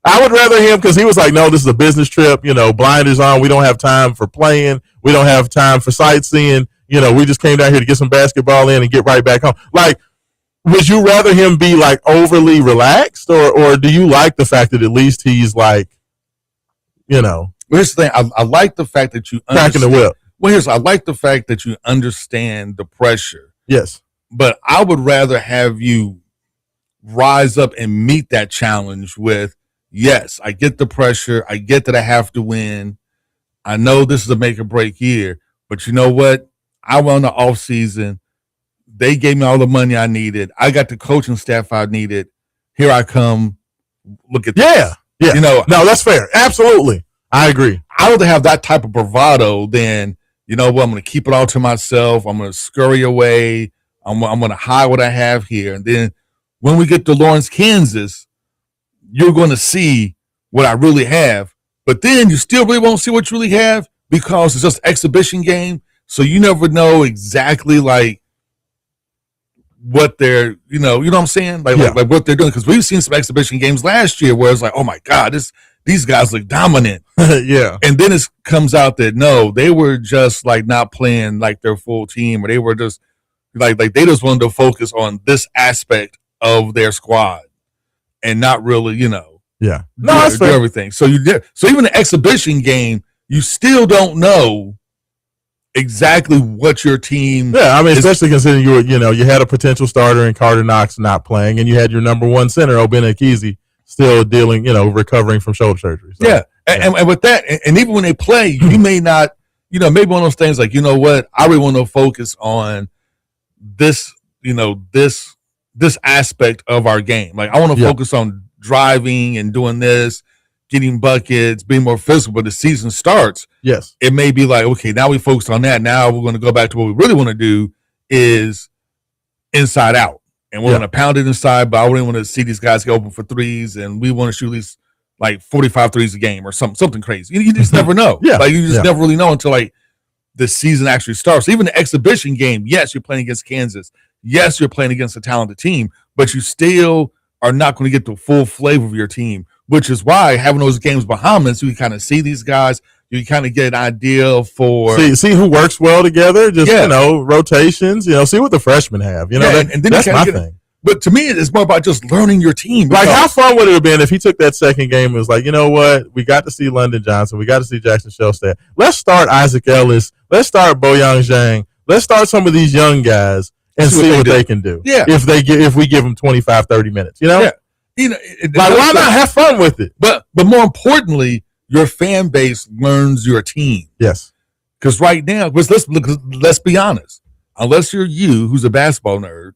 Speaker 1: I would rather him because he was like, no, this is a business trip, blinders on, we don't have time for playing, we don't have time for sightseeing, we just came down here to get some basketball in and get right back home. Like, would you rather him be like overly relaxed or do you like the fact that at least he's like,
Speaker 2: Here's the thing, I like the fact that you
Speaker 1: cracking the whip.
Speaker 2: Well, I like the fact that you understand the pressure.
Speaker 1: Yes.
Speaker 2: But I would rather have you rise up and meet that challenge with, yes, I get the pressure. I get that I have to win. I know this is a make or break year, but you know what? I went on the off season. They gave me all the money I needed. I got the coaching staff I needed. Here I come. Look at this.
Speaker 1: Yeah. No, that's fair. Absolutely. I agree.
Speaker 2: I would have that type of bravado than, I'm going to keep it all to myself. I'm going to scurry away. I'm going to hide what I have here. And then when we get to Lawrence, Kansas, you're going to see what I really have. But then you still really won't see what you really have because it's just an exhibition game. So you never know exactly like what they're, you know what I'm saying? Like what they're doing. Because we've seen some exhibition games last year where it's like, oh my God, these guys look dominant.
Speaker 1: Yeah.
Speaker 2: And then it comes out that no, they were just like not playing like their full team, or they were just like they just wanted to focus on this aspect of their squad and not really,
Speaker 1: yeah,
Speaker 2: do everything. So even the exhibition game, you still don't know exactly what your team.
Speaker 1: Yeah, I mean, especially considering you had a potential starter in Carter Knox not playing, and you had your number one center, Obenekizi, still dealing, recovering from shoulder surgery. So,
Speaker 2: yeah. And with that, and even when they play, you may not, maybe one of those things like, you know what, I really want to focus on this, this aspect of our game. Like I want to focus on driving and doing this, getting buckets, being more physical. But the season starts.
Speaker 1: Yes,
Speaker 2: it may be like, okay, now we focused on that. Now we're going to go back to what we really want to do is inside out, and we're going to pound it inside. But I really want to see these guys get open for threes, and we want to shoot at least like 45 threes a game or something crazy. You just never know. Like you just never really know until like the season actually starts. Even the exhibition game, yes, you're playing against Kansas. Yes, you're playing against a talented team, but you still are not going to get the full flavor of your team, which is why having those games behind us, so you kind of see these guys, you kind of get an idea for
Speaker 1: see who works well together. Just rotations. See what the freshmen have. And then that's my thing.
Speaker 2: But to me, it's more about just learning your team.
Speaker 1: Like, how fun would it have been if he took that second game and was like, you know what? We got to see London Johnson. We got to see Jackson Shellstad. Let's start Isaac Ellis. Let's start Boyang Zhang. Let's start some of these young guys and see what they can do.
Speaker 2: Yeah.
Speaker 1: If we give them 25, 30 minutes,
Speaker 2: Yeah.
Speaker 1: Why not have fun with it?
Speaker 2: But more importantly, your fan base learns your team.
Speaker 1: Yes.
Speaker 2: Because right now, let's be honest. Unless you're who's a basketball nerd.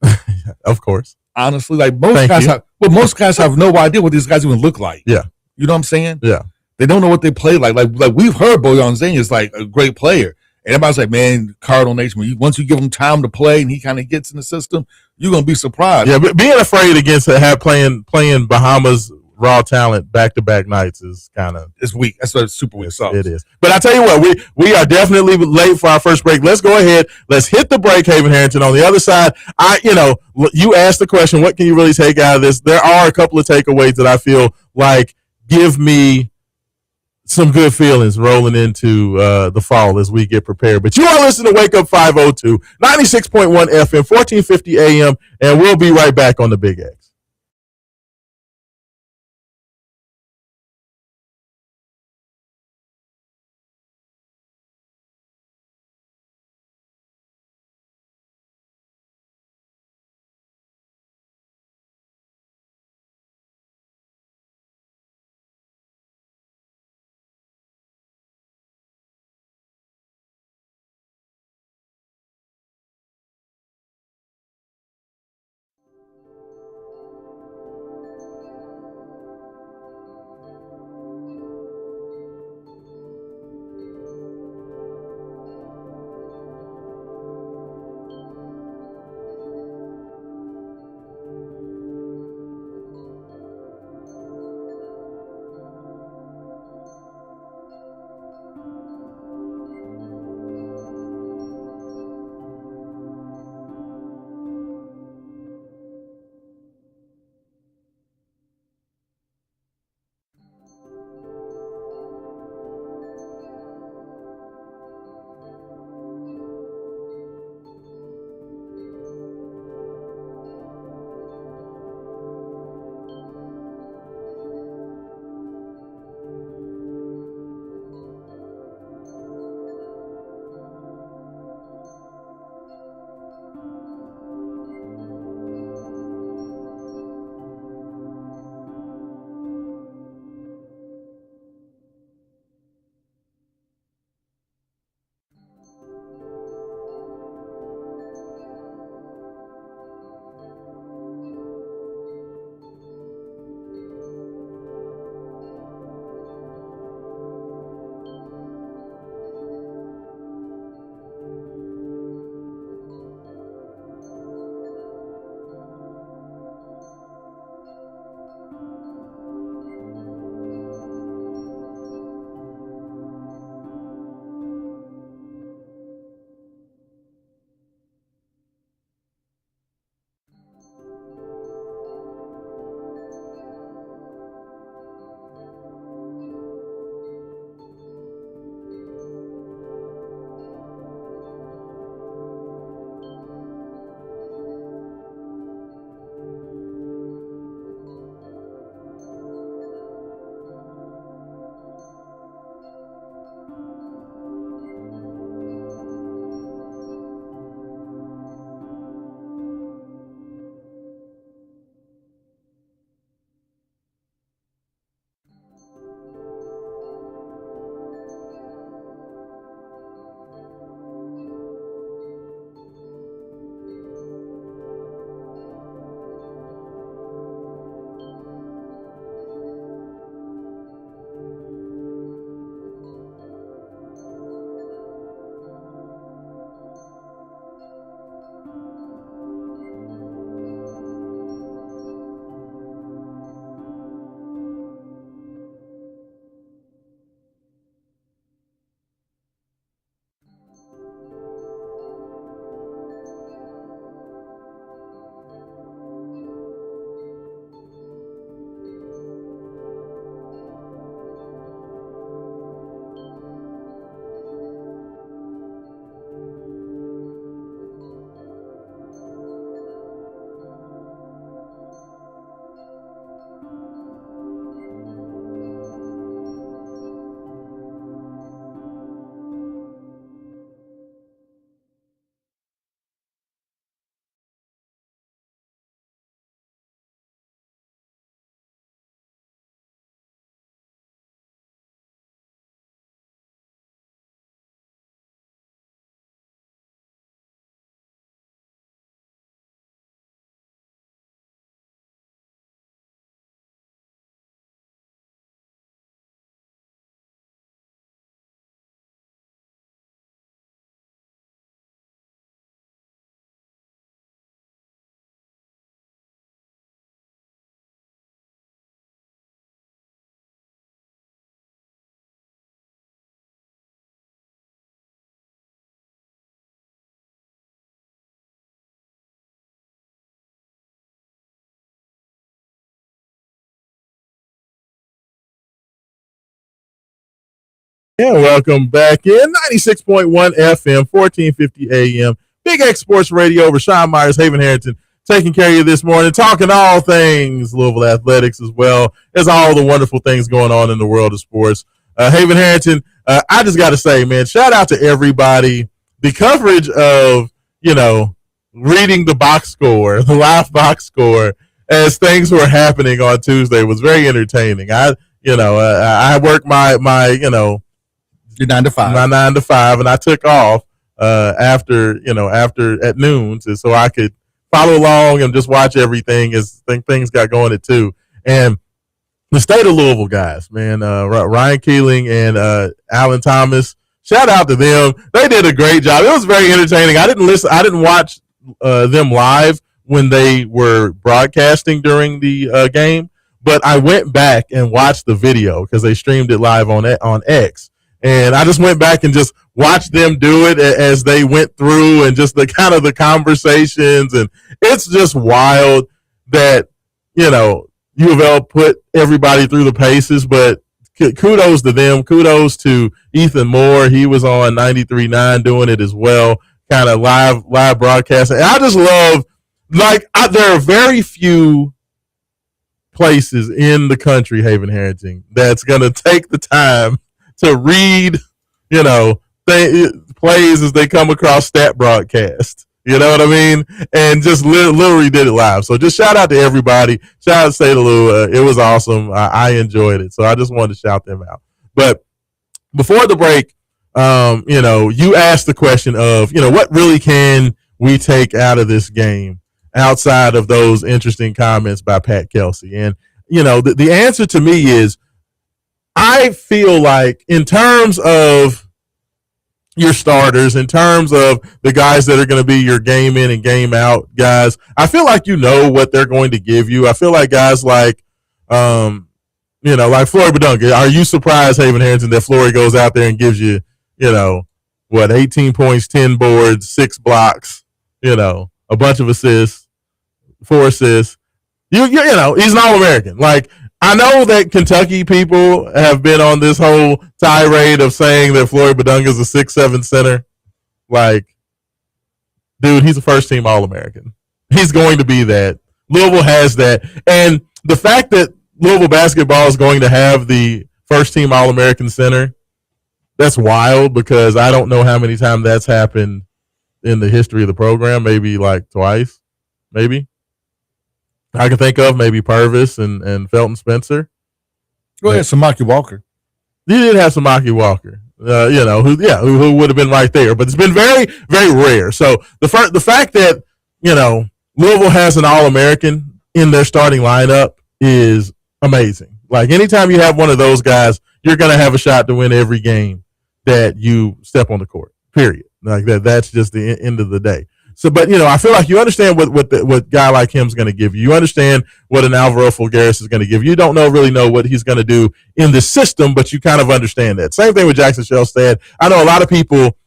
Speaker 1: Of course.
Speaker 2: Honestly, like most guys have no idea what these guys even look like.
Speaker 1: Yeah.
Speaker 2: You know what I'm saying?
Speaker 1: Yeah.
Speaker 2: They don't know what they play like. Like we've heard Boyan Zane is like a great player. And everybody's like, man, Cardinal Nation, once you give him time to play and he kind of gets in the system, you're going to be surprised.
Speaker 1: Yeah, but being afraid against playing Bahamas raw talent back-to-back nights is kind of...
Speaker 2: It's weak. That's what it's super weak.
Speaker 1: It is. But I tell you what, we are definitely late for our first break. Let's go ahead. Let's hit the break, Haven Harrington. On the other side, you asked the question, what can you really take out of this? There are a couple of takeaways that I feel like give me some good feelings rolling into the fall as we get prepared. But you are listening to Wake Up 502, 96.1 FM, 1450 AM, and we'll be right back on the Big X. And welcome back in 96.1 FM, 1450 AM. Big X Sports Radio. Raashaan Myers, Haven Harrington, taking care of you this morning, talking all things Louisville athletics as well as all the wonderful things going on in the world of sports. Haven Harrington, I just got to say, man, shout out to everybody. The coverage of, reading the box score, the live box score, as things were happening on Tuesday was very entertaining. I work my
Speaker 2: You're 9 to 5.
Speaker 1: My 9 to 5, and I took off after at noon, so I could follow along and just watch everything as things got going at 2. And the state of Louisville guys, man, Ryan Keeling and Alan Thomas, shout out to them. They did a great job. It was very entertaining. I didn't watch them live when they were broadcasting during the game, but I went back and watched the video because they streamed it live on X. And I just went back and just watched them do it as they went through and just the kind of the conversations. And it's just wild that, U of L put everybody through the paces, but kudos to them. Kudos to Ethan Moore. He was on 93.9 doing it as well, kind of live broadcasting. And I just love, there are very few places in the country, Haven Harrington, that's going to take the time to read, plays as they come across stat broadcast. You know what I mean? And just literally did it live. So just shout out to everybody. Shout out to State of Lou. It was awesome. I enjoyed it. So I just wanted to shout them out. But before the break, you asked the question of, what really can we take out of this game outside of those interesting comments by Pat Kelsey? And, the answer to me is, I feel like in terms of your starters, in terms of the guys that are going to be your game in and game out guys, I feel like what they're going to give you. I feel like guys like, like Flory Badunga. Are you surprised, Haven Harrington, that Flory goes out there and gives you, 18 points, 10 boards, 6 blocks, a bunch of assists, 4 assists. He's an All-American. Like, I know that Kentucky people have been on this whole tirade of saying that Flory Badunga is a 6'7" center. Like, dude, he's a first-team All-American. He's going to be that. Louisville has that. And the fact that Louisville basketball is going to have the first-team All-American center, that's wild because I don't know how many times that's happened in the history of the program. Maybe like twice, maybe. I can think of maybe Purvis and Felton Spencer.
Speaker 2: Go ahead, Samaki Walker.
Speaker 1: You did have Samaki Walker, who would have been right there, but it's been very, very rare. So the fact that, Louisville has an All-American in their starting lineup is amazing. Like anytime you have one of those guys, you're going to have a shot to win every game that you step on the court, period. Like that's just the end of the day. So, but I feel like you understand what a guy like him is going to give you. You understand what an Alvaro Fulgaris is going to give you. You don't really know what he's going to do in the system, but you kind of understand that. Same thing with Jackson Shelstad. I know a lot of people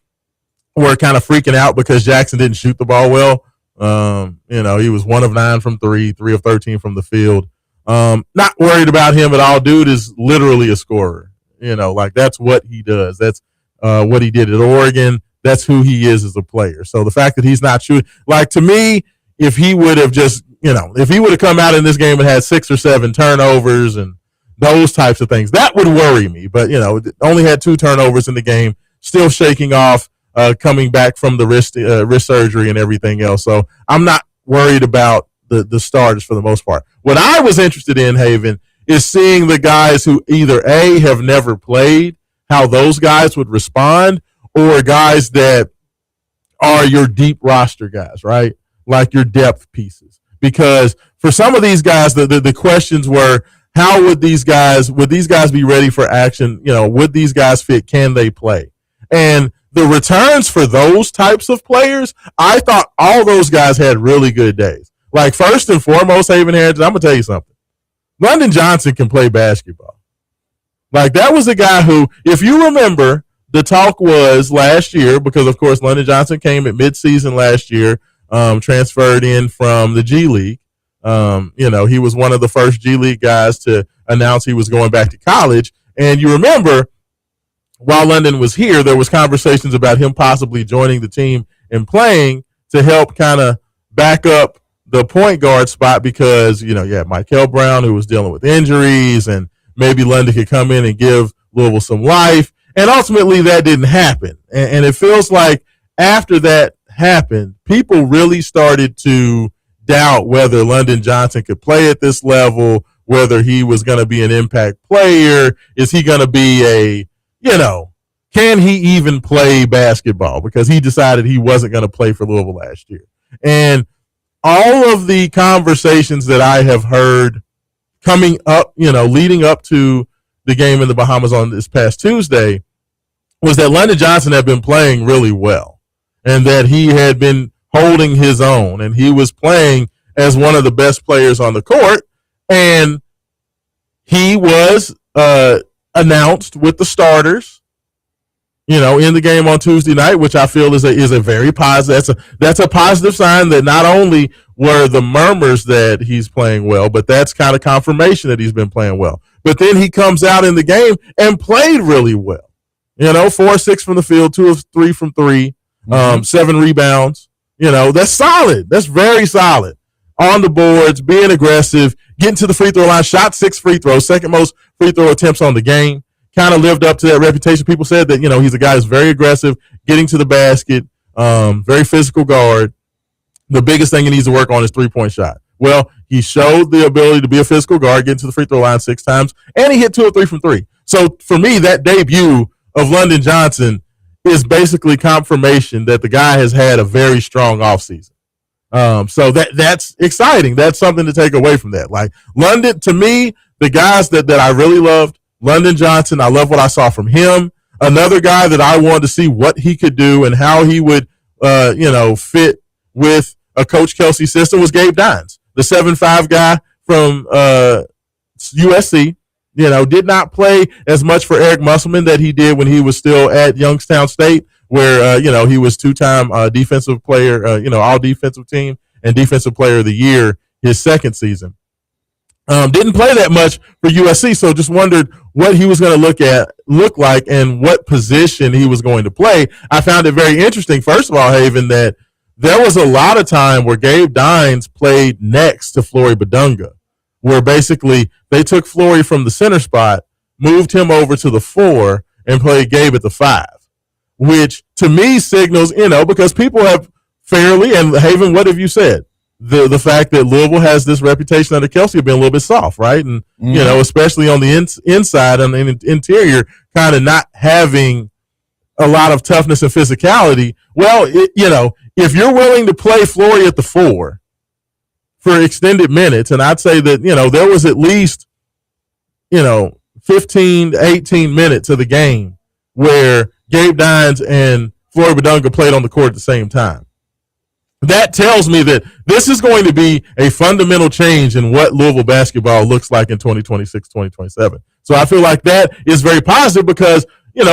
Speaker 1: were kind of freaking out because Jackson didn't shoot the ball well. He was 1 of 9 from 3, 3 of 13 from the field. Not worried about him at all. Dude is literally a scorer. That's what he does. That's what he did at Oregon. That's who he is as a player. So the fact that he's not shooting, like to me, if he would have just, if he would have come out in this game and had 6 or 7 turnovers and those types of things, that would worry me. But, only had 2 turnovers in the game, still shaking off, coming back from the wrist surgery and everything else. So I'm not worried about the starters for the most part. What I was interested in, Haven, is seeing the guys who either A, have never played, how those guys would respond, or guys that are your deep roster guys, right? Like your depth pieces. Because for some of these guys, the questions were, how would these guys be ready for action? Would these guys fit? Can they play? And the returns for those types of players, I thought all those guys had really good days. Like first and foremost, Haven Harrington, I'm going to tell you something. London Johnson can play basketball. Like that was a guy who, if you remember, the talk was last year, because of course London Johnson came at midseason last year, transferred in from the G League. He was one of the first G League guys to announce he was going back to college. And you remember while London was here, there was conversations about him possibly joining the team and playing to help kind of back up the point guard spot because, you had Michael Brown who was dealing with injuries, and maybe London could come in and give Louisville some life. And ultimately that didn't happen. And it feels like after that happened, people really started to doubt whether London Johnson could play at this level, whether he was going to be an impact player. Is he going to be can he even play basketball? Because he decided he wasn't going to play for Louisville last year. And all of the conversations that I have heard coming up, leading up to the game in the Bahamas on this past Tuesday was that London Johnson had been playing really well and that he had been holding his own and he was playing as one of the best players on the court. And he was announced with the starters, in the game on Tuesday night, which I feel is a very positive. That's a positive sign that not only were the murmurs that he's playing well, but that's kind of confirmation that he's been playing well. But then he comes out in the game and played really well. 4-6 from the field, 2 of 3 from 3, 7 rebounds. That's solid. That's very solid. On the boards, being aggressive, getting to the free throw line, shot 6 free throws, second most free throw attempts on the game. Kind of lived up to that reputation. People said that, he's a guy who's very aggressive, getting to the basket, very physical guard. The biggest thing he needs to work on is 3-point shot. Well, he showed the ability to be a physical guard, getting to the free throw line 6 times, and he hit 2 of 3 from 3. So for me, that debut of London Johnson is basically confirmation that the guy has had a very strong offseason. So that's exciting. That's something to take away from that. Like London, to me, the guys that I really loved, London Johnson, I love what I saw from him. Another guy that I wanted to see what he could do and how he would, fit with a Coach Kelsey system was Gabe Dines, the 7'5" guy from USC. Did not play as much for Eric Musselman that he did when he was still at Youngstown State, where, he was 2-time defensive player, all defensive team and defensive player of the year his second season. Didn't play that much for USC, so just wondered what he was going to look like and what position he was going to play. I found it very interesting, first of all, Haven, that there was a lot of time where Gabe Dines played next to Flory Badunga, where basically they took Flory from the center spot, moved him over to the 4, and played Gabe at the 5, which to me signals, because people have fairly, and Haven, what have you said? The fact that Louisville has this reputation under Kelsey of being a little bit soft, right? And, especially on the inside and the interior, kind of not having a lot of toughness and physicality. Well, if you're willing to play Flory at the 4 for extended minutes, and I'd say that, there was at least, 15 to 18 minutes of the game where Gabe Dines and Flory Badunga played on the court at the same time. That tells me that this is going to be a fundamental change in what Louisville basketball looks like in 2026, 2027. So I feel like that is very positive because,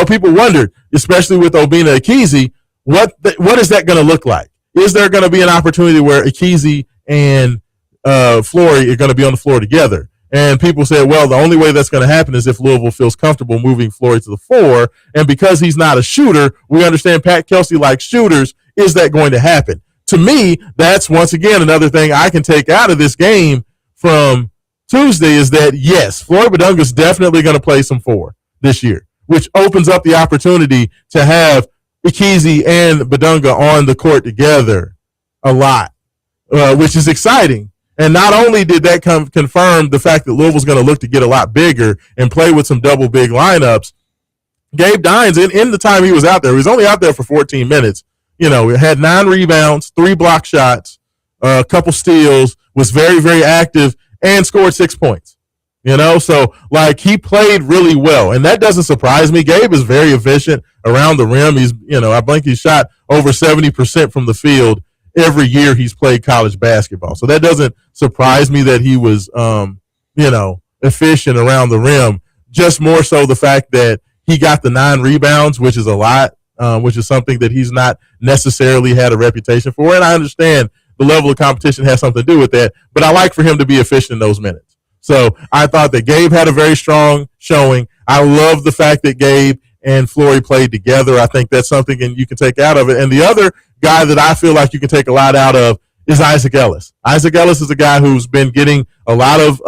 Speaker 1: people wondered, especially with Obina Ekezie, what is that going to look like? Is there going to be an opportunity where Ekezie and Flory are going to be on the floor together? And people said, well, the only way that's going to happen is if Louisville feels comfortable moving Flory to the 4. And because he's not a shooter, we understand Pat Kelsey likes shooters. Is that going to happen? To me, that's once again another thing I can take out of this game from Tuesday is that, yes, Flory Badunga is definitely going to play some 4 this year, which opens up the opportunity to have Ekezie and Badunga on the court together a lot, which is exciting. And not only did that confirm the fact that Louisville's going to look to get a lot bigger and play with some double big lineups, Gabe Dines, in the time he was out there, he was only out there for 14 minutes, had 9 rebounds, 3 block shots, a couple steals, was very, very active, and scored 6 points. So like he played really well, and that doesn't surprise me. Gabe is very efficient around the rim. He's, I think he shot over 70% from the field every year he's played college basketball. So that doesn't surprise me that he was, efficient around the rim. Just more so the fact that he got the 9 rebounds, which is a lot. Which is something that he's not necessarily had a reputation for. And I understand the level of competition has something to do with that, but I like for him to be efficient in those minutes. So I thought that Gabe had a very strong showing. I love the fact that Gabe and Flory played together. I think that's something you can take out of it. And the other guy that I feel like you can take a lot out of is Isaac Ellis. Isaac Ellis is a guy who's been getting a lot of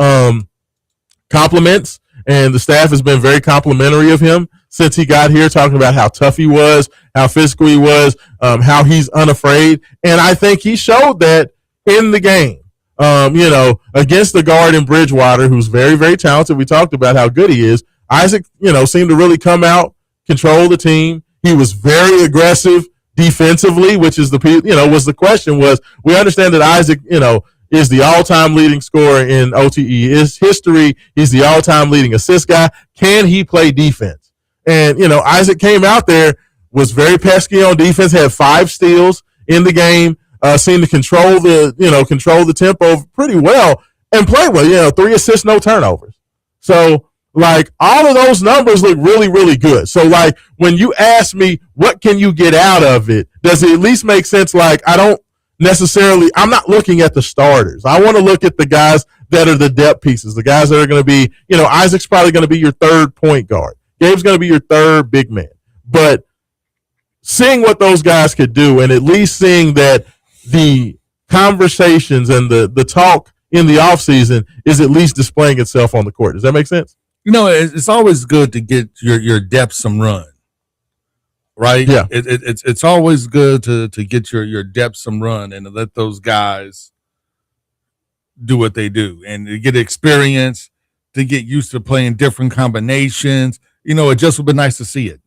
Speaker 1: compliments, and the staff has been very complimentary of him since he got here, talking about how tough he was, how physical he was, how he's unafraid. And I think he showed that in the game. Against the guard in Bridgewater, who's very, very talented. We talked about how good he is. Isaac, seemed to really come out, control the team. He was very aggressive defensively, which is was the question. Was we understand that Isaac, is the all-time leading scorer in OTE. His history, he's the all-time leading assist guy. Can he play defense? And, Isaac came out there, was very pesky on defense, had 5 steals in the game, seemed to control the tempo pretty well and play well. 3 assists, no turnovers. So, all of those numbers look really, really good. So, when you ask me, what can you get out of it? Does it at least make sense? I'm not looking at the starters. I want to look at the guys that are the depth pieces, the guys that are going to be, Isaac's probably going to be your 3rd point guard. Gabe's going to be your 3rd big man. But seeing what those guys could do, and at least seeing that the conversations and the talk in the offseason is at least displaying itself on the court. Does that make sense?
Speaker 2: It's always good to get your depth some run. Right?
Speaker 1: Yeah.
Speaker 2: It's always good to get your depth some run and to let those guys do what they do and to get experience, to get used to playing different combinations. It just would be nice to see it.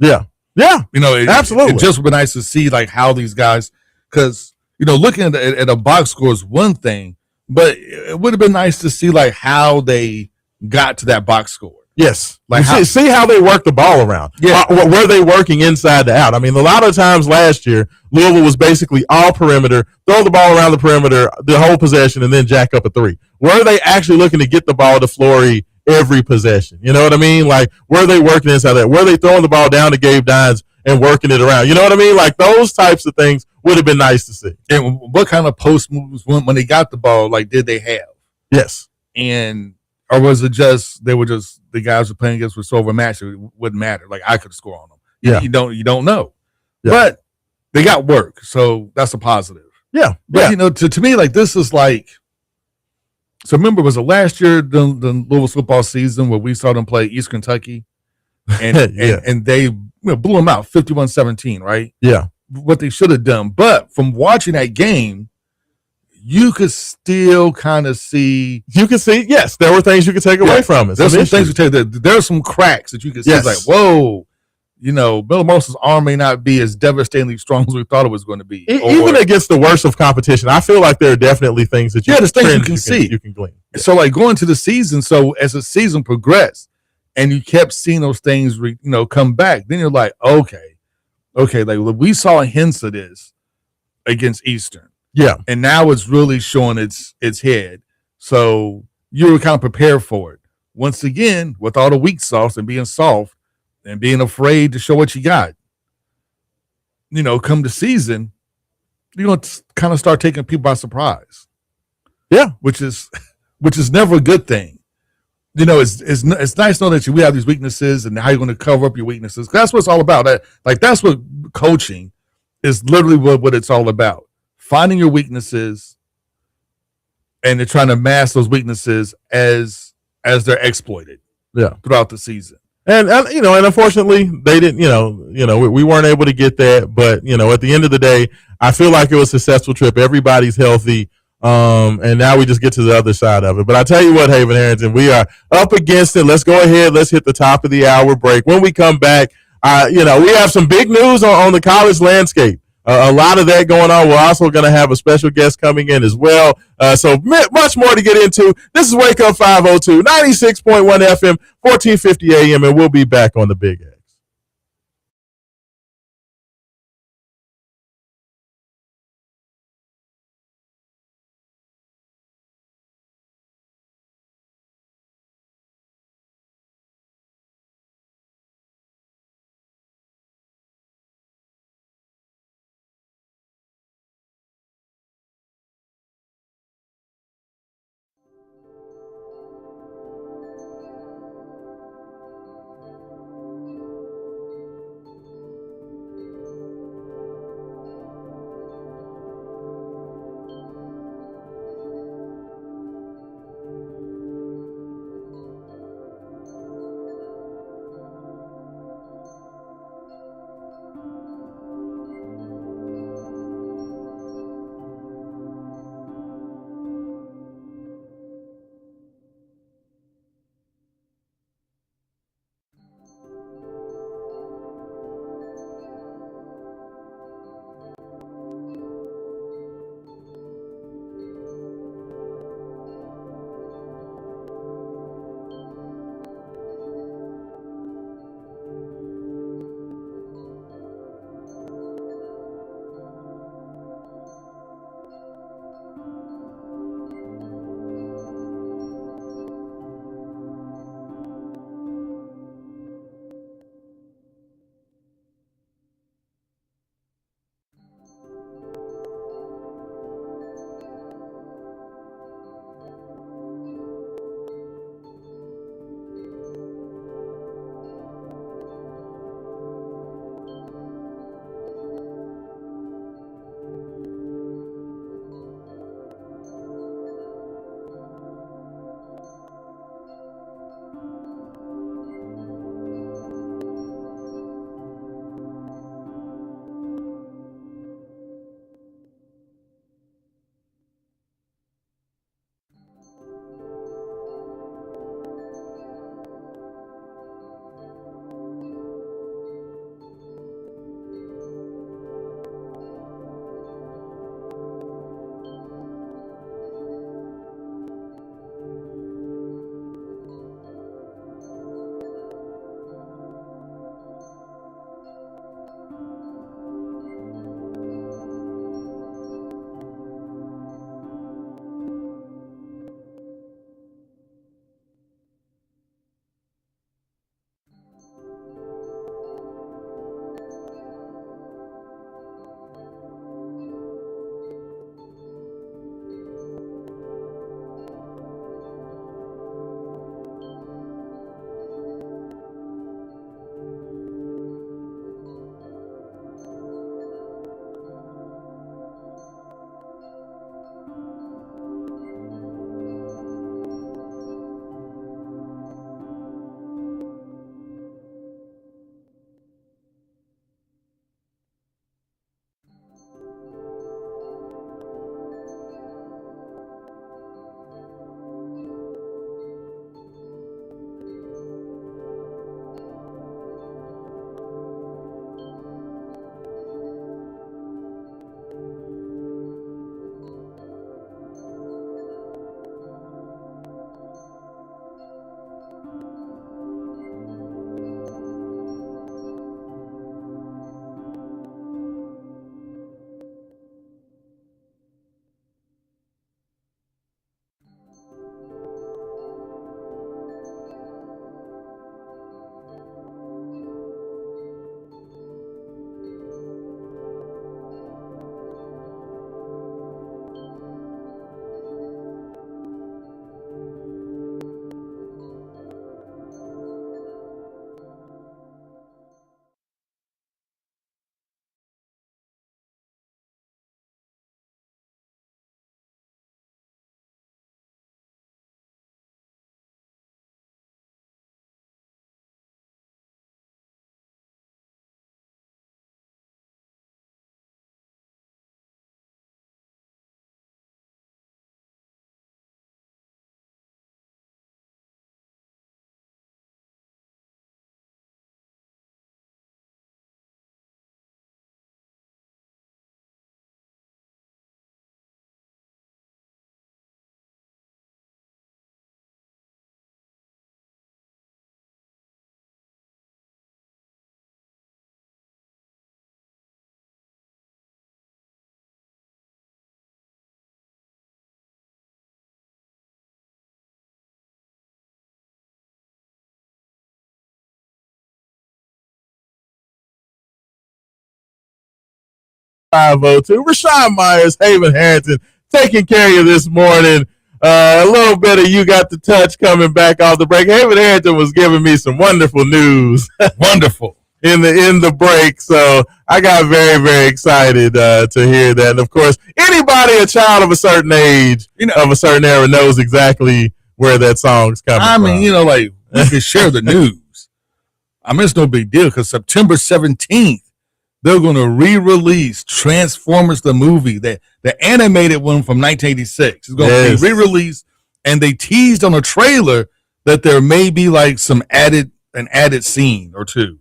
Speaker 1: Yeah. Yeah. Absolutely.
Speaker 2: It just would be nice to see how these guys, because, looking at a box score is one thing, but it would have been nice to see how they got to that box score.
Speaker 1: Yes. See how they work the ball around.
Speaker 2: Yeah.
Speaker 1: Were they working inside to out? I mean, a lot of times last year, Louisville was basically all perimeter, throw the ball around the perimeter, the whole possession, and then jack up a 3. Were they actually looking to get the ball to Flory every possession? You know what I mean? Were they working inside that? Were they throwing the ball down to Gabe Dines and working it around? You know what I mean? Those types of things would have been nice to see.
Speaker 2: And what kind of post moves when they got the ball, did they have?
Speaker 1: Yes.
Speaker 2: Or was it just they were just the guys were playing against were so overmatched it wouldn't matter? I could score on them.
Speaker 1: Yeah.
Speaker 2: You don't know.
Speaker 1: Yeah.
Speaker 2: But they got work, so that's a positive.
Speaker 1: Yeah.
Speaker 2: But to me, this is so remember, was it last year the Louisville football season where we saw them play East Kentucky and and they blew them out 51-17, right?
Speaker 1: Yeah.
Speaker 2: What they should have done. But from watching that game, you could still kind of see.
Speaker 1: You can see, yes, there were things you could take away from it.
Speaker 2: There's some things you take. There's some cracks that you can see.
Speaker 1: Yes.
Speaker 2: It's whoa, Bill Moses' arm may not be as devastatingly strong as we thought it was going to be.
Speaker 1: Even against the worst of competition, I feel like there are definitely things that
Speaker 2: there's things you can see.
Speaker 1: You can glean.
Speaker 2: Yeah. So going to the season, so as the season progressed and you kept seeing those things, come back, then you're okay, we saw hints of this against Eastern.
Speaker 1: Yeah.
Speaker 2: And now it's really showing its head. So you were kind of prepared for it. Once again, with all the weak sauce and being soft and being afraid to show what you got, come the season, you're going to kind of start taking people by surprise.
Speaker 1: Yeah.
Speaker 2: Which is never a good thing. It's nice to know that we have these weaknesses and how you're going to cover up your weaknesses. That's what it's all about. That's what coaching is literally what it's all about. Finding your weaknesses and they're trying to mask those weaknesses as they're exploited throughout the season.
Speaker 1: And unfortunately they didn't, we weren't able to get that, but at the end of the day, I feel like it was a successful trip. Everybody's healthy. And now we just get to the other side of it. But I tell you what, Haven Harrington, we are up against it. Let's go ahead. Let's hit the top of the hour break. When we come back, we have some big news on the college landscape. A lot of that going on. We're also going to have a special guest coming in as well. So much more to get into. This is Wake Up 502, 96.1 FM, 1450 AM, and we'll be back on the Big X. 502. Raashaan Myers, Haven Harrington, taking care of you this morning. A little bit of You Got the Touch coming back off the break. Haven Harrington was giving me some wonderful news.
Speaker 2: Wonderful.
Speaker 1: In the break, so I got very, very excited to hear that. And of course, anybody a child of a certain age, of a certain era, knows exactly where that song's coming from.
Speaker 2: I mean, like, we can share the news. I mean, it's no big deal because September 17th, they're going to re-release Transformers the movie, the animated one from 1986. It's going to be re-released, and they teased on a trailer that there may be like an added scene or two.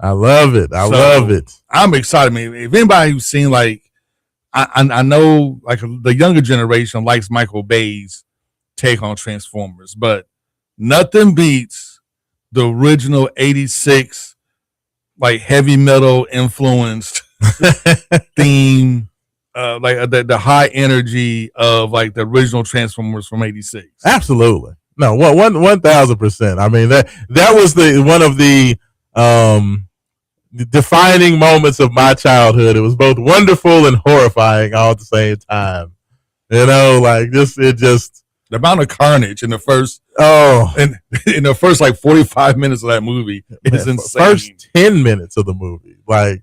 Speaker 1: I love it. I love it.
Speaker 2: I'm excited. I mean, if anybody who's seen, like, I know, like, the younger generation likes Michael Bay's take on Transformers, but nothing beats the original 86, like, heavy metal influenced theme, like the high energy of, like, the original Transformers from 86.
Speaker 1: Absolutely. No, 1,000%. I mean, that was one of the defining moments of my childhood. It was both wonderful and horrifying all at the same time. Like the
Speaker 2: amount of carnage in the first in the first like 45 minutes of that movie is insane.
Speaker 1: First 10 minutes of the movie, like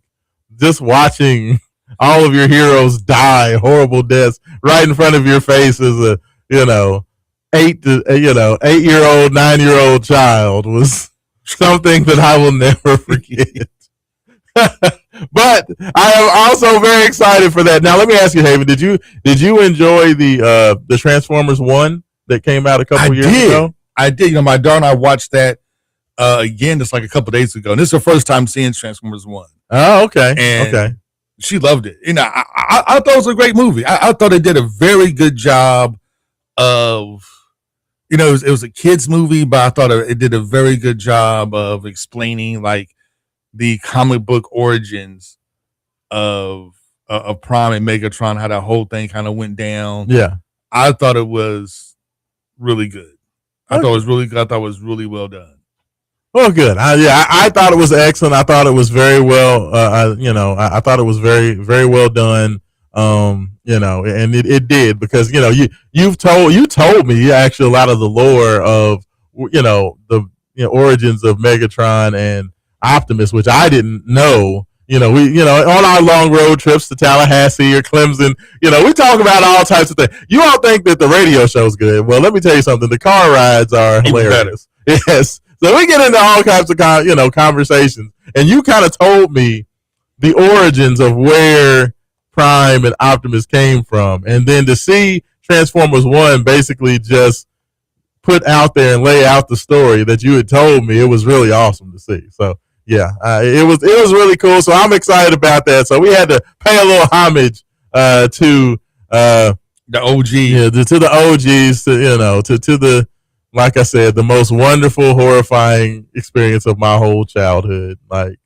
Speaker 1: just watching all of your heroes die horrible deaths right in front of your face as a 8-year-old, 9-year-old child was something that I will never forget. But I am also very excited for that. Now, let me ask you, Haven, did you enjoy the Transformers 1 that came out a couple years ago?
Speaker 2: I did. My daughter and I watched that again just like a couple days ago. And this is her first time seeing Transformers 1.
Speaker 1: Oh, okay.
Speaker 2: And
Speaker 1: okay.
Speaker 2: She loved it. I thought it was a great movie. I thought it did a very good job of, it was a kid's movie, but I thought it did a very good job of explaining, like, the comic book origins of Prime and Megatron, how that whole thing kind of went down.
Speaker 1: Yeah.
Speaker 2: I thought it was really good. I thought it was really good. I thought it was really well done.
Speaker 1: Well, good. I thought it was excellent. I thought it was very well, I thought it was very, very well done. And it did, because, you told me actually a lot of the lore of, the origins of Megatron and Optimus, which I didn't know. We on our long road trips to Tallahassee or Clemson, we talk about all types of things. You all think that the radio show's good. Well, let me tell you something. The car rides are hilarious. Yes. So we get into all kinds of conversations, and you kind of told me the origins of where Prime and Optimus came from, and then to see Transformers 1 basically just put out there and lay out the story that you had told me, it was really awesome to see. So yeah, it was really cool. So I'm excited about that. So we had to pay a little homage to
Speaker 2: the OG,
Speaker 1: to the OGs, to the, like I said, the most wonderful, horrifying experience of my whole childhood. Like,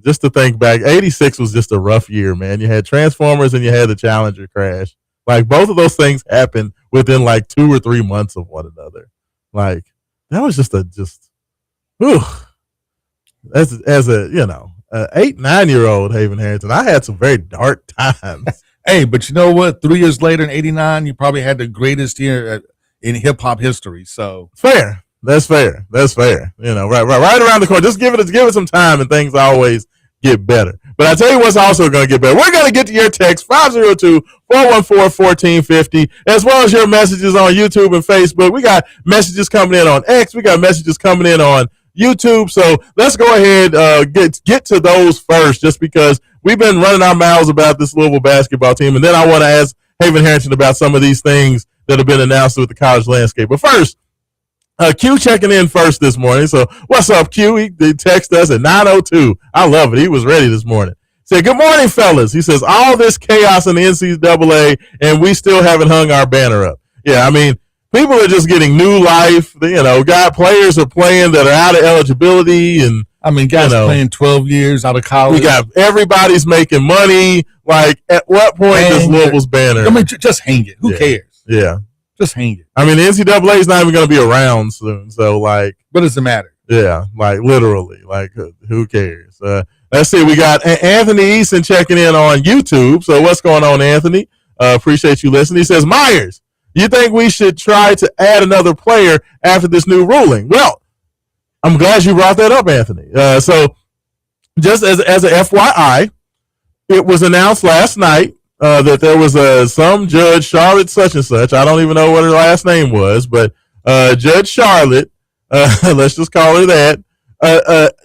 Speaker 1: just to think back, 86 was just a rough year, man. You had Transformers and you had the Challenger crash. Like, both of those things happened within like 2 or 3 months of one another. Like, that was whew. As a 8-9-year-old Haven Harrington, I had some very dark times.
Speaker 2: Hey, but you know what? 3 years later, in '89, you probably had the greatest year in hip hop history. So
Speaker 1: fair. That's fair. Right around the corner. Just give it some time, and things always get better. But I tell you what's also going to get better. We're going to get to your text 502-414-1450, as well as your messages on YouTube and Facebook. We got messages coming in on X. We got messages coming in on YouTube. So let's go ahead get to those first, just because we've been running our mouths about this Louisville basketball team, and then I want to ask Haven Harrington about some of these things that have been announced with the college landscape. But first, Q checking in first this morning. So what's up, Q? He texted us at 9:02. I love it. He was ready this morning. Said, good morning, fellas. He says, all this chaos in the NCAA, and we still haven't hung our banner up. Yeah, I mean, people are just getting new life. Players are playing that are out of eligibility, and
Speaker 2: guys playing 12 years out of college.
Speaker 1: We got everybody's making money. Like, at what point does Louisville's banner?
Speaker 2: Just hang it. Who cares?
Speaker 1: Yeah.
Speaker 2: Just hang it.
Speaker 1: The NCAA is not even going to be around soon. So, like,
Speaker 2: what does it matter?
Speaker 1: Yeah, like, literally, like, who cares? Let's see. We got Anthony Eason checking in on YouTube. So what's going on, Anthony? Appreciate you listening. He says, Myers, you think we should try to add another player after this new ruling? Well, I'm glad you brought that up, Anthony. So just as an FYI, it was announced last night that there was some judge, Charlotte such and such. I don't even know what her last name was, but Judge Charlotte, let's just call her that,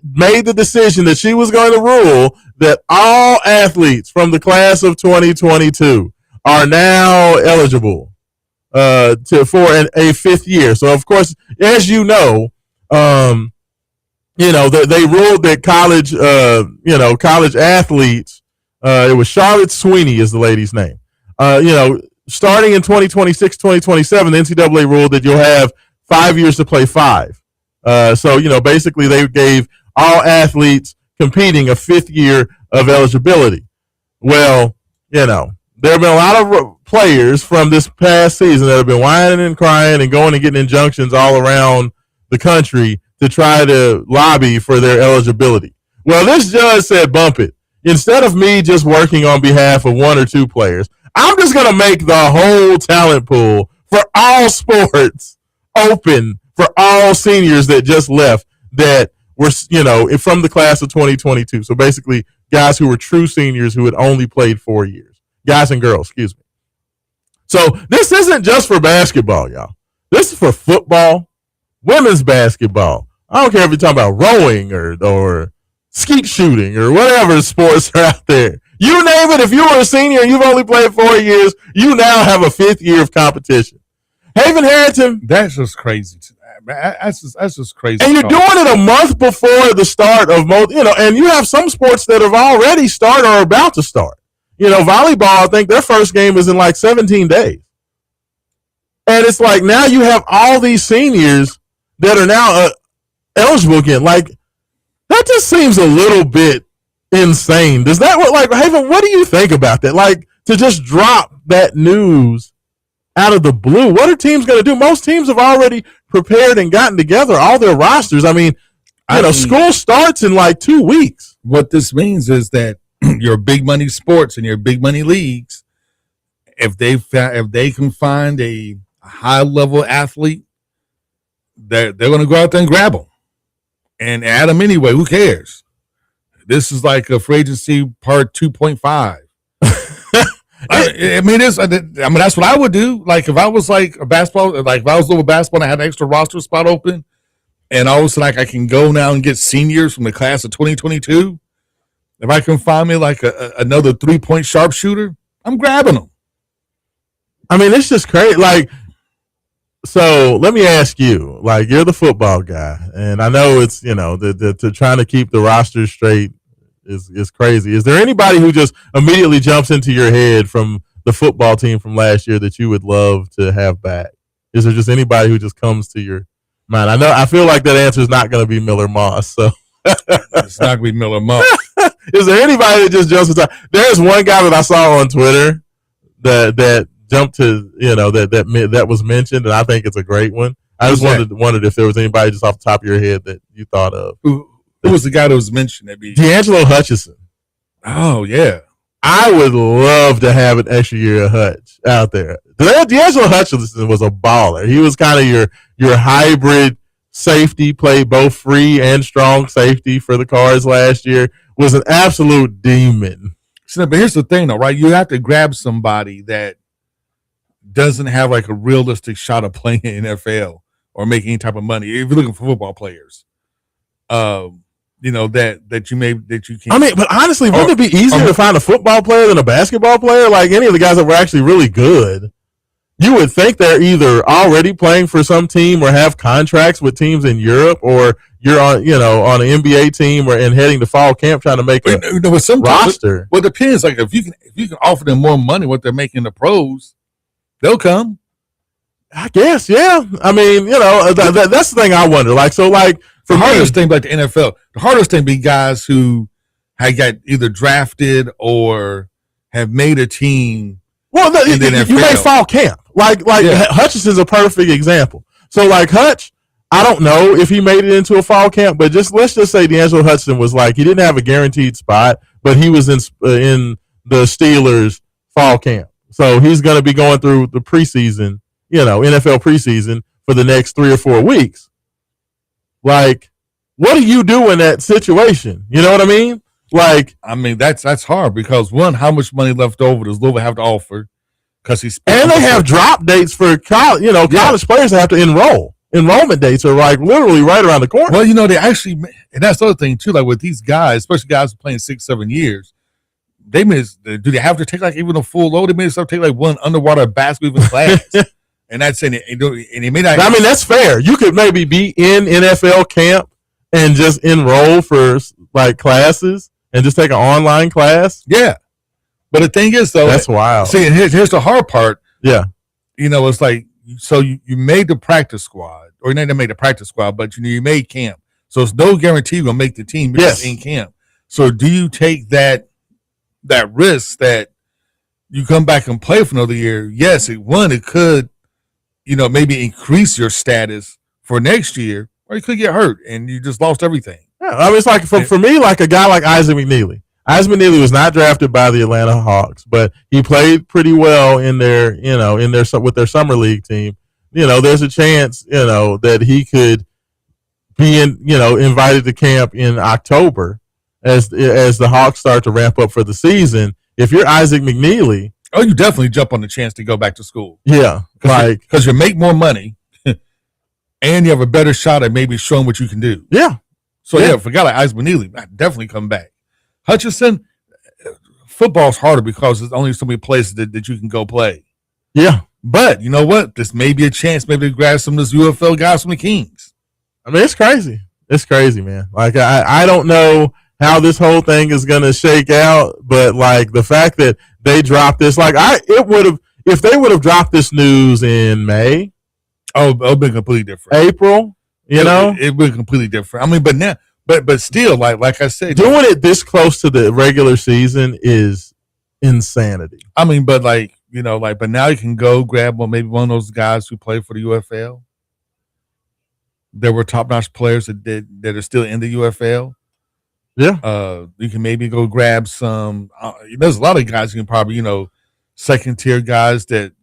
Speaker 1: made the decision that she was going to rule that all athletes from the class of 2022 are now eligible for a fifth year. So, of course, as you know, they ruled that college athletes, it was Charlotte Sweeney is the lady's name. Starting in 2026, 2027, the NCAA ruled that you'll have 5 years to play five. So, basically they gave all athletes competing a fifth year of eligibility. Well, there have been a lot of players from this past season that have been whining and crying and going and getting injunctions all around the country to try to lobby for their eligibility. Well, this judge said, bump it. Instead of me just working on behalf of one or two players, I'm just going to make the whole talent pool for all sports open for all seniors that just left that were, from the class of 2022. So basically guys who were true seniors who had only played 4 years. Guys and girls, excuse me. So this isn't just for basketball, y'all. This is for football, women's basketball. I don't care if you're talking about rowing or skeet shooting or whatever sports are out there. You name it, if you were a senior and you've only played 4 years, you now have a fifth year of competition. Haven Harrington.
Speaker 2: That's just crazy. That's just crazy.
Speaker 1: And you're doing it a month before the start of most, and you have some sports that have already started or are about to start. Volleyball, I think their first game is in like 17 days. And it's like now you have all these seniors that are now eligible again. Like, that just seems a little bit insane. Does that Haven, what do you think about that? Like, to just drop that news out of the blue. What are teams going to do? Most teams have already prepared and gotten together all their rosters. I mean, school starts in like 2 weeks.
Speaker 2: What this means is that your big money sports and your big money leagues, if they can find a high level athlete, they're going to go out there and grab them and add them anyway. Who cares? This is like a free agency part 2.5. That's what I would do. Like if I was like a basketball, like if I was a little basketball and I had an extra roster spot open, and all of a sudden I can go now and get seniors from the class of 2022. If I can find me like another 3-point sharpshooter, I'm grabbing them.
Speaker 1: I mean, it's just crazy. Like, so let me ask you, like, you're the football guy, and I know it's, the trying to keep the roster straight is crazy. Is there anybody who just immediately jumps into your head from the football team from last year that you would love to have back? Is there just anybody who just comes to your mind? I feel like that answer is not going to be Miller Moss. So
Speaker 2: it's not going to be Miller Moss.
Speaker 1: Is there anybody that just jumps into? There's one guy that I saw on Twitter that jumped to, that was mentioned, and I think it's a great one. I just wondered if there was anybody just off the top of your head that you thought of.
Speaker 2: Who was the guy that was mentioned?
Speaker 1: D'Angelo Hutchinson.
Speaker 2: Oh, yeah.
Speaker 1: I would love to have an extra year of Hutch out there. D'Angelo Hutchinson was a baller. He was kind of your hybrid safety, played both free and strong safety for the Cards last year. Was an absolute demon.
Speaker 2: So, but here's the thing, though, right? You have to grab somebody that doesn't have like a realistic shot of playing in NFL or making any type of money. If you're looking for football players, that you can.
Speaker 1: I mean, but honestly, wouldn't it be easier to find a football player than a basketball player? Like any of the guys that were actually really good, you would think they're either already playing for some team or have contracts with teams in Europe, or you're on an NBA team and heading to fall camp trying to make a roster.
Speaker 2: Well, it depends. Like if you can offer them more money what they're making the pros, they'll come.
Speaker 1: I guess, yeah. I mean, that's the thing I wonder. Like, so, like,
Speaker 2: for the hardest thing, like the NFL, the hardest thing be guys who have got either drafted or have made a team.
Speaker 1: Well, you may fall camp. Like Hutchinson's a perfect example. So, like, Hutch, I don't know if he made it into a fall camp, but let's just say D'Angelo Hudson was like he didn't have a guaranteed spot, but he was in the Steelers fall camp, so he's going to be going through the preseason, NFL preseason for the next 3 or 4 weeks. Like, what do you do in that situation? You know what I mean? Like,
Speaker 2: I mean, that's hard because one, how much money left over does Louisville have to offer? Because
Speaker 1: and they have drop dates for college. College players have to enroll. Enrollment dates are like literally right around the corner.
Speaker 2: Well, they actually, and that's the other thing too. Like with these guys, especially guys playing 6-7 years, do they have to take like even a full load? They may have to take like one underwater basketball class, and that's and they may not.
Speaker 1: I mean, that's fair. You could maybe be in NFL camp and just enroll for like classes and just take an online class.
Speaker 2: Yeah, but the thing is though,
Speaker 1: that's wild.
Speaker 2: See, here's the hard part.
Speaker 1: Yeah,
Speaker 2: it's like. So you made the practice squad, or you didn't make the practice squad, but you made camp. So it's no guarantee you're gonna make the team. You're just in camp. So do you take that risk that you come back and play for another year? Yes, it could, maybe increase your status for next year, or you could get hurt and you just lost everything.
Speaker 1: Yeah, I mean, it's like for me, like a guy like Isaac McNeely. Isaac McNeely was not drafted by the Atlanta Hawks, but he played pretty well in their with their summer league team. There's a chance, that he could be invited to camp in October as the Hawks start to ramp up for the season. If you're Isaac McNeely,
Speaker 2: you definitely jump on the chance to go back to school.
Speaker 1: Yeah,
Speaker 2: because you make more money, and you have a better shot at maybe showing what you can do.
Speaker 1: Yeah.
Speaker 2: So for a guy like Isaac McNeely, I'd definitely come back. Hutchinson, football's harder because there's only so many places that you can go play.
Speaker 1: Yeah.
Speaker 2: But you know what? This may be a chance maybe to grab some of those UFL guys from the Kings.
Speaker 1: I mean, it's crazy. It's crazy, man. Like, I don't know how this whole thing is going to shake out, but, like, the fact that they dropped this, like, if they would have dropped this news in May.
Speaker 2: Oh, it would have been completely different.
Speaker 1: April,
Speaker 2: It would be completely different. I mean, but now. But still, like I said,
Speaker 1: doing it this close to the regular season is insanity.
Speaker 2: I mean, but but now you can go grab maybe one of those guys who played for the UFL. There were top-notch players that are still in the UFL.
Speaker 1: Yeah.
Speaker 2: You can maybe go grab some. There's a lot of guys you can probably second-tier guys that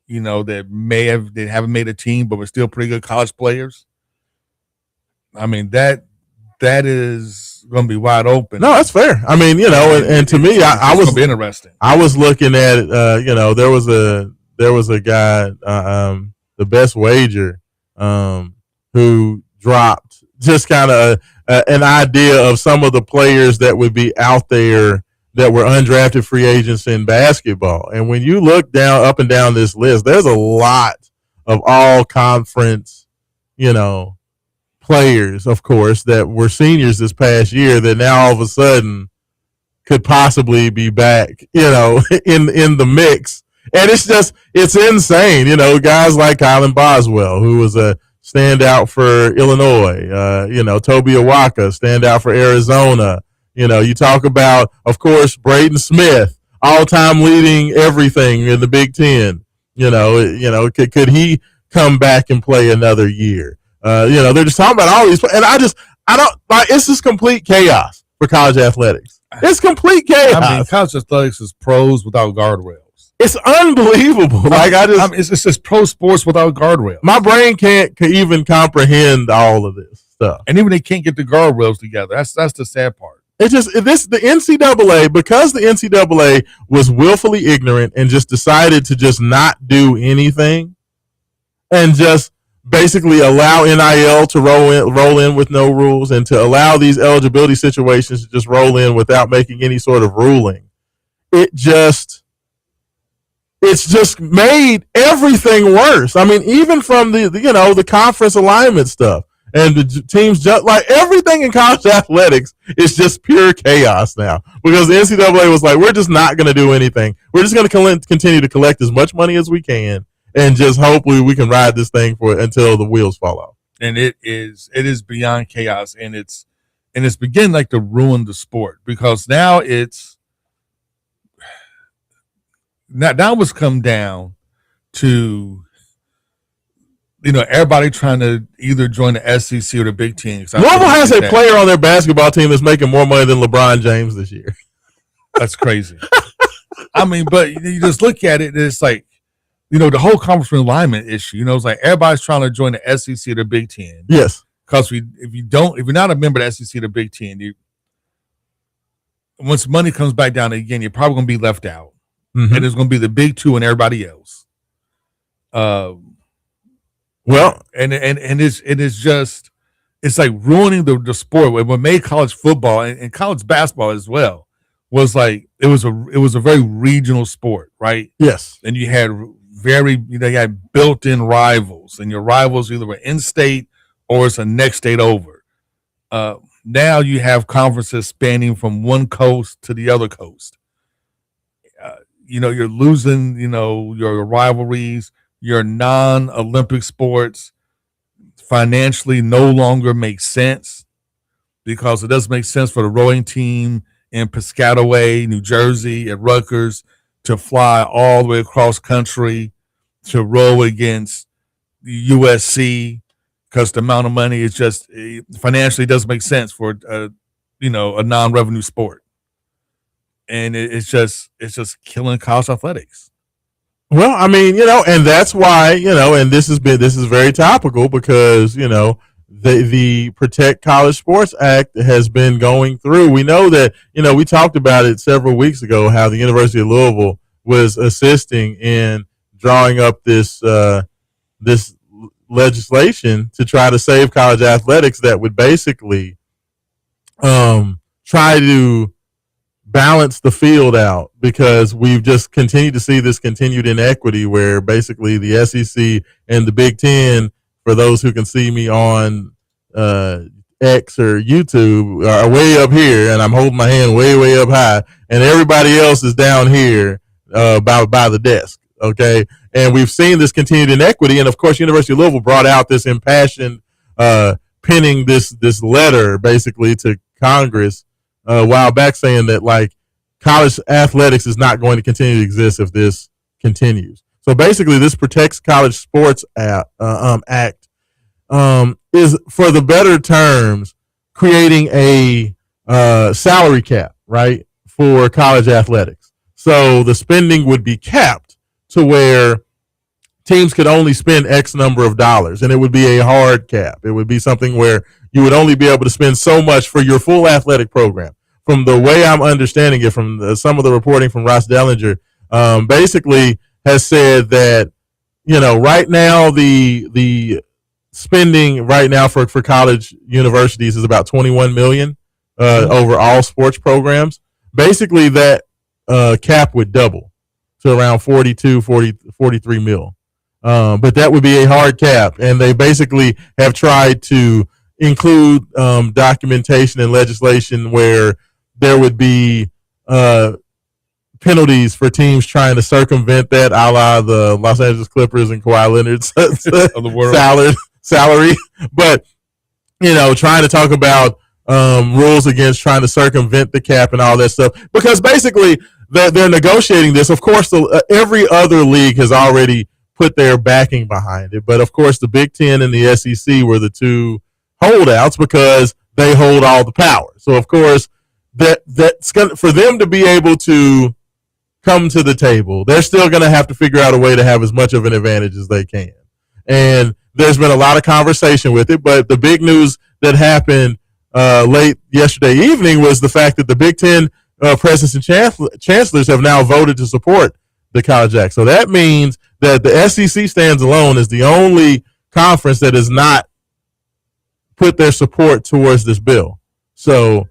Speaker 2: that haven't made a team but were still pretty good college players. I mean that is going to be wide open.
Speaker 1: No, that's fair. I mean, and to me, I was
Speaker 2: interesting.
Speaker 1: I was looking at it. There was a guy, the best wager, who dropped just kind of an idea of some of the players that would be out there that were undrafted free agents in basketball. And when you look up and down this list, there's a lot of all conference, players, of course, that were seniors this past year that now all of a sudden could possibly be back, in the mix. And it's insane. Guys like Colin Boswell, who was a standout for Illinois, Toby Awaka, standout for Arizona. You talk about, of course, Braden Smith, all-time leading everything in the Big Ten. Could he come back and play another year? They're just talking about all these, and I don't like. It's just complete chaos for college athletics. It's complete chaos.
Speaker 2: I mean, college athletics is pros without guardrails.
Speaker 1: It's unbelievable.
Speaker 2: It's just pro sports without guardrails.
Speaker 1: My brain can't even comprehend all of this stuff,
Speaker 2: and even they can't get the guardrails together. That's the sad part.
Speaker 1: It's just the NCAA, because the NCAA was willfully ignorant and just decided to just not do anything, and just basically allow NIL to roll in with no rules, and to allow these eligibility situations to just roll in without making any sort of ruling. It's just made everything worse. I mean, even from the conference alignment stuff and the teams, just like everything in college athletics is just pure chaos now, because the NCAA was like, we're just not going to do anything. We're just going to continue to collect as much money as we can and just hopefully we can ride this thing until the wheels fall off.
Speaker 2: And it is beyond chaos, and it's beginning to ruin the sport, because now it's come down to everybody trying to either join the SEC or the Big Ten.
Speaker 1: Louisville has a player on their basketball team that's making more money than LeBron James this year.
Speaker 2: That's crazy. I mean, but you just look at it, and it's like, the whole conference alignment issue. It's like everybody's trying to join the SEC or the Big Ten.
Speaker 1: Yes.
Speaker 2: Because if you're not a member of the SEC or the Big Ten, once money comes back down again, you're probably going to be left out.
Speaker 1: Mm-hmm.
Speaker 2: And there's going to be the Big Two and everybody else. And it's like ruining the sport. What made college football and college basketball as well was like it was a very regional sport, right?
Speaker 1: Yes.
Speaker 2: And you had you had built-in rivals, and your rivals either were in-state or it's a next state over. Now you have conferences spanning from one coast to the other coast. You're losing, your rivalries, your non-Olympic sports financially no longer make sense because it doesn't make sense for the rowing team in Piscataway, New Jersey, at Rutgers to fly all the way across country to row against USC because the amount of money is just financially doesn't make sense for a non-revenue sport. And it's just killing college athletics.
Speaker 1: Well, I mean, and that's why, and this is very topical because, the Protect College Sports Act has been going through. We know that, we talked about it several weeks ago, how the University of Louisville was assisting in drawing up this legislation to try to save college athletics that would basically try to balance the field out because we've just continued to see this continued inequity where basically the SEC and the Big Ten, for those who can see me on X or YouTube, are way up here, and I'm holding my hand way, way up high, and everybody else is down here by the desk, okay? And we've seen this continued inequity, and of course University of Louisville brought out this impassioned penning this letter basically to Congress a while back saying that like college athletics is not going to continue to exist if this continues. So basically this Protects College Sports Act is, for the better terms, creating a salary cap, right, for college athletics. So the spending would be capped to where teams could only spend X number of dollars, and it would be a hard cap. It would be something where you would only be able to spend so much for your full athletic program. From the way I'm understanding it, from some of the reporting from Ross Dellinger, basically has said that, right now the spending right now for college universities is about $21 million over all sports programs. Basically, that cap would double to around 43 mil. But that would be a hard cap, and they basically have tried to include documentation and legislation where there would be penalties for teams trying to circumvent that, a la the Los Angeles Clippers and Kawhi Leonard's salary. But, trying to talk about rules against trying to circumvent the cap and all that stuff. Because basically they're negotiating this. Of course, every other league has already put their backing behind it. But, of course, the Big Ten and the SEC were the two holdouts because they hold all the power. So, of course, that's gonna, for them to be able to come to the table, they're still going to have to figure out a way to have as much of an advantage as they can. And there's been a lot of conversation with it, but the big news that happened late yesterday evening was the fact that the Big Ten presidents and chancellors have now voted to support the College Act. So that means that the SEC stands alone as the only conference that has not put their support towards this bill. So,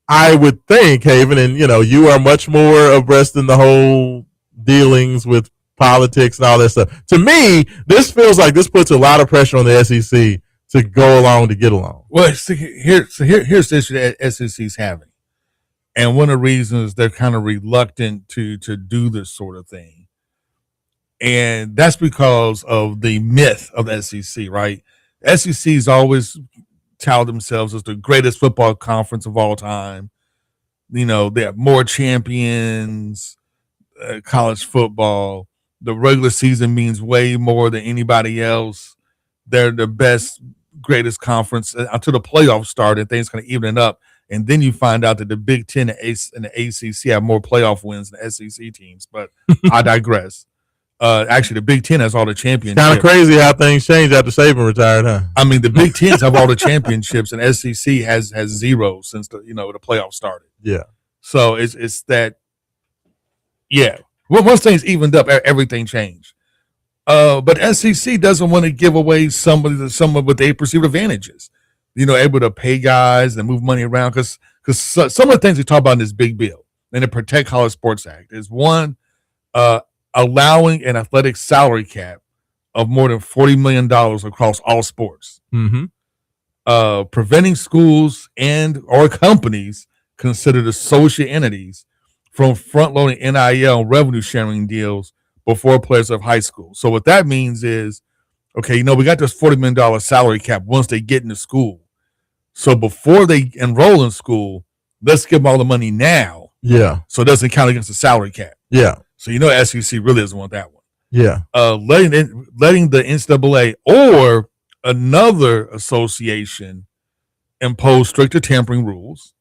Speaker 1: I would think, Haven, and you are much more abreast in the whole dealings with politics and all that stuff. To me, this feels like this puts a lot of pressure on the SEC to go along to get along.
Speaker 2: Well, here's the issue that SEC's having, and one of the reasons they're kind of reluctant to do this sort of thing, and that's because of the myth of the SEC, right? SEC's always tout themselves as the greatest football conference of all time. They have more champions, college football. The regular season means way more than anybody else. They're the best, greatest conference until the playoffs start, and things kind of even it up. And then you find out that the Big Ten and the ACC have more playoff wins than SEC teams. But I digress. Actually, the Big Ten has all the championships.
Speaker 1: Kind of crazy how things changed after Saban retired, huh?
Speaker 2: I mean, the Big Tens have all the championships, and SEC has zero since the playoffs started.
Speaker 1: Yeah.
Speaker 2: So it's that. Yeah. Well, once things evened up, everything changed. But SEC doesn't want to give away some of what they perceive advantages. Able to pay guys and move money around because some of the things we talk about in this big bill and the Protect College Sports Act is one, allowing an athletic salary cap of more than $40 million across all sports.
Speaker 1: Mm-hmm.
Speaker 2: Preventing schools and or companies considered associate entities from front-loading NIL and revenue-sharing deals before players of high school. So what that means is, okay, we got this $40 million salary cap once they get into school. So before they enroll in school, let's give them all the money now.
Speaker 1: Yeah.
Speaker 2: So it doesn't count against the salary cap.
Speaker 1: Yeah.
Speaker 2: So SEC really doesn't want that one.
Speaker 1: Yeah.
Speaker 2: Letting the NCAA or another association impose stricter tampering rules.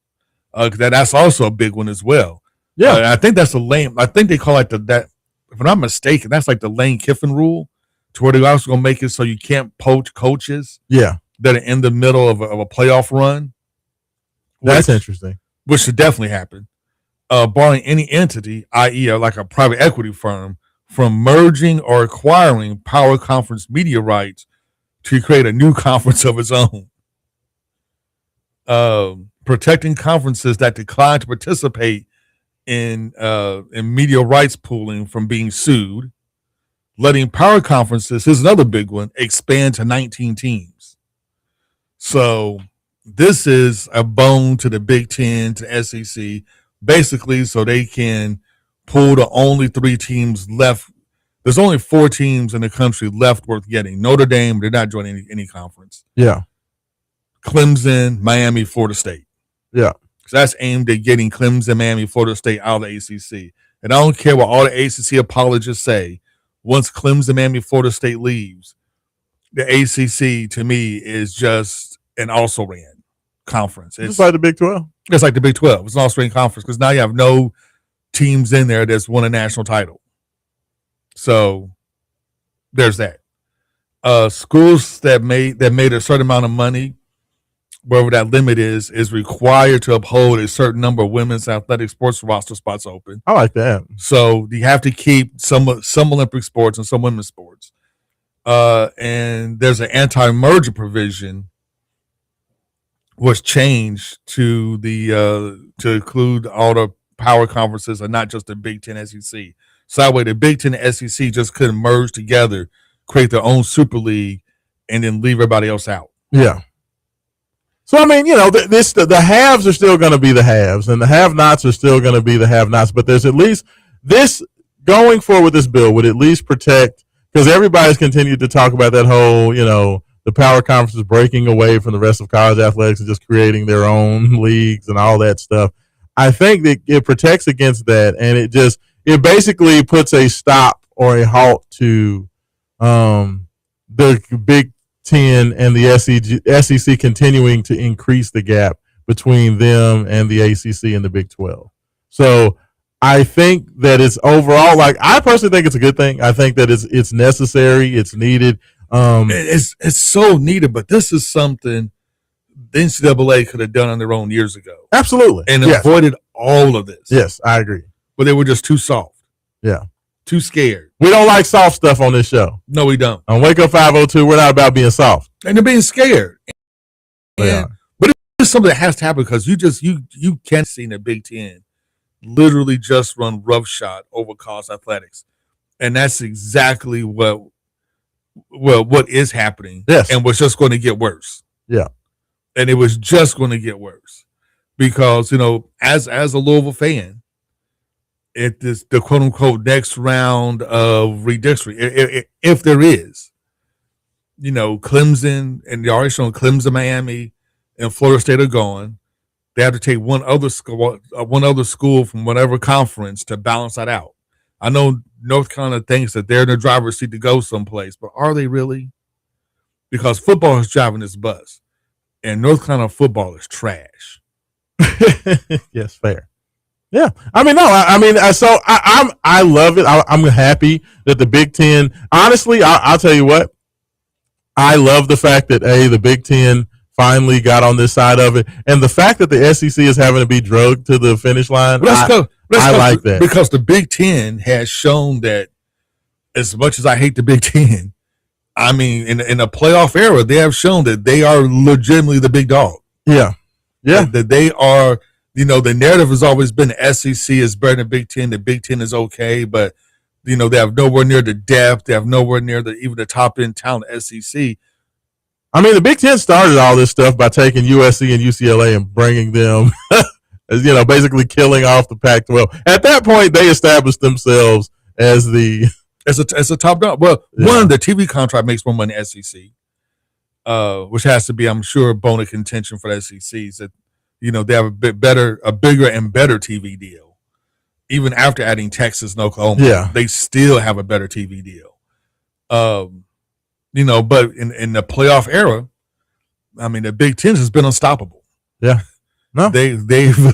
Speaker 2: That's also a big one as well.
Speaker 1: Yeah.
Speaker 2: I think that's I think they call it that. If I'm not mistaken, that's like the Lane Kiffin rule, to where they're also going to make it so you can't poach coaches.
Speaker 1: Yeah.
Speaker 2: That are in the middle of a playoff run.
Speaker 1: That's interesting.
Speaker 2: Which should definitely happen. Barring any entity, i.e., like a private equity firm, from merging or acquiring power conference media rights to create a new conference of its own. Protecting conferences that decline to participate in media rights pooling from being sued. Letting power conferences, here's another big one, expand to 19 teams. So this is a bone to the Big Ten, to SEC, basically so they can pull the only 3 teams left. There's only 4 teams in the country left worth getting. Notre Dame, they're not joining any conference.
Speaker 1: Yeah.
Speaker 2: Clemson, Miami, Florida State.
Speaker 1: Yeah.
Speaker 2: So that's aimed at getting Clemson, Miami, Florida State out of the ACC. And I don't care what all the ACC apologists say. Once Clemson, Miami, Florida State leaves, the ACC to me is just an also-ran conference. It's
Speaker 1: like the Big 12.
Speaker 2: It's like the Big 12. It's an also-ran conference because now you have no teams in there that's won a national title. So there's that. Schools that made a certain amount of money, wherever that limit is required to uphold a certain number of women's athletic sports roster spots open.
Speaker 1: I like that.
Speaker 2: So you have to keep some Olympic sports and some women's sports. And there's an anti-merger provision was changed to to include all the power conferences and not just the Big Ten, SEC. So that way the Big Ten and SEC just couldn't merge together, create their own super league, and then leave everybody else out.
Speaker 1: Yeah. So, I mean, the haves are still going to be the haves, and the have-nots are still going to be the have-nots, but there's at least this going forward with this bill would at least protect, because everybody's continued to talk about that whole, the power conferences breaking away from the rest of college athletics and just creating their own leagues and all that stuff. I think that it protects against that, and it basically puts a stop or a halt to the Big 10 and the SEC continuing to increase the gap between them and the ACC and the Big 12. So I think that it's overall, I personally think it's a good thing. I think that it's necessary, it's needed.
Speaker 2: It's so needed, but this is something the NCAA could have done on their own years ago.
Speaker 1: Absolutely.
Speaker 2: And avoided all of this.
Speaker 1: Yes, I agree.
Speaker 2: But they were just too soft.
Speaker 1: Yeah.
Speaker 2: Too scared.
Speaker 1: We don't like soft stuff on this show.
Speaker 2: No, we don't.
Speaker 1: On Wake Up 502, we're not about being soft.
Speaker 2: And they're being scared. But it's something that has to happen because you can't see in the Big Ten literally just run roughshod over college athletics. And that's exactly what is happening.
Speaker 1: Yes.
Speaker 2: And was just going to get worse.
Speaker 1: Yeah.
Speaker 2: And it was just going to get worse. Because, as a Louisville fan, it is the quote unquote next round of redistricting, if there is, Clemson and the already shown Clemson, Miami, and Florida State are going. They have to take one other school from whatever conference to balance that out. I know North Carolina thinks that they're in the driver's seat to go someplace, but are they really? Because football is driving this bus, and North Carolina football is trash.
Speaker 1: Yes, fair. Yeah, I mean, no, I love it. I'm happy that the Big Ten. Honestly, I'll tell you what. I love the fact that the Big Ten finally got on this side of it, and the fact that the SEC is having to be drugged to the finish line. I like that
Speaker 2: because the Big Ten has shown that, as much as I hate the Big Ten, I mean, in a playoff era, they have shown that they are legitimately the big dog.
Speaker 1: Yeah, yeah.
Speaker 2: That they are. You know, the narrative has always been the SEC is better than Big Ten. The Big Ten is okay, but they have nowhere near the depth. They have nowhere near even the top end talent SEC.
Speaker 1: I mean, the Big Ten started all this stuff by taking USC and UCLA and bringing them, basically killing off the Pac-12. At that point, they established themselves as
Speaker 2: a top dog. Well, one, the TV contract makes more money than SEC, which has to be, I'm sure, a bone of contention for the SECs. That they have a bigger and better TV deal. Even after adding Texas and Oklahoma, they still have a better TV deal. But in the playoff era, I mean, the Big Ten has been unstoppable.
Speaker 1: Yeah, no,
Speaker 2: they've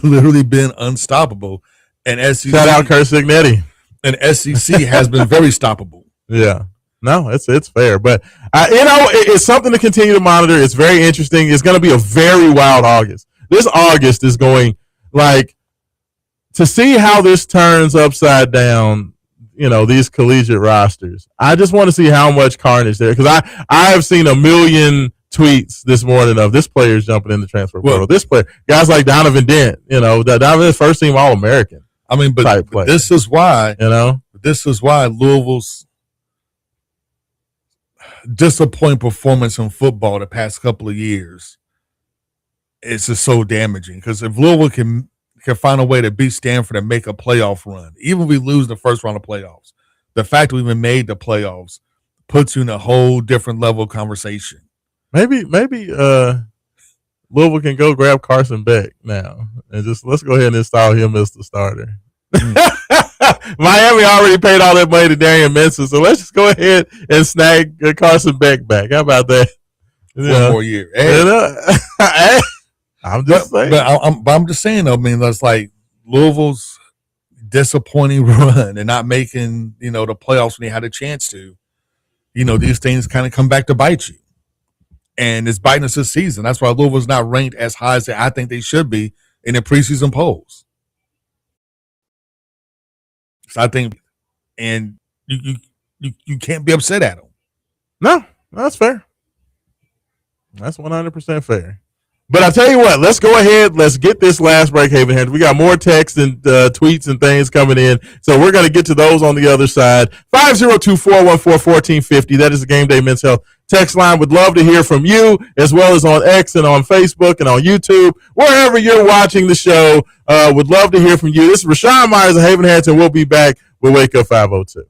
Speaker 2: literally been unstoppable. And SEC,
Speaker 1: shout out Kurt Signetti.
Speaker 2: And SEC has been very stoppable.
Speaker 1: Yeah. No, it's fair, but it's something to continue to monitor. It's very interesting. It's going to be a very wild August. This August is going to see how this turns upside down. These collegiate rosters. I just want to see how much carnage there, because I have seen a million tweets this morning of this player's jumping in the transfer portal. This player, guys like Donovan Dent. Donovan's first team All-American.
Speaker 2: I mean, but this is why Louisville's disappointing performance in football the past couple of years is just so damaging. Because if Louisville can find a way to beat Stanford and make a playoff run, even if we lose the first round of playoffs, the fact that we even made the playoffs puts you in a whole different level of conversation.
Speaker 1: Maybe Louisville can go grab Carson Beck now and let's go ahead and install him as the starter. Miami already paid all that money to Darian Minson, so let's just go ahead and snag Carson Beck back. How about that?
Speaker 2: One more year.
Speaker 1: I'm just saying.
Speaker 2: But I'm just saying, I mean, that's like Louisville's disappointing run and not making, the playoffs when they had a chance to. These things kind of come back to bite you. And it's biting us this season. That's why Louisville's not ranked as high as I think they should be in the preseason polls. So I think, and you can't be upset at them.
Speaker 1: No, that's fair. That's 100% fair. But I tell you what, let's go ahead. Let's get this last break, Haven Hands. We got more texts and tweets and things coming in. So we're going to get to those on the other side. 502-414-1450. That is the Game Day Men's Health text line. Would love to hear from you, as well as on X and on Facebook and on YouTube, wherever you're watching the show. Would love to hear from you. This is Raashaan Myers of Haven Hands, and we'll be back with Wake Up 502.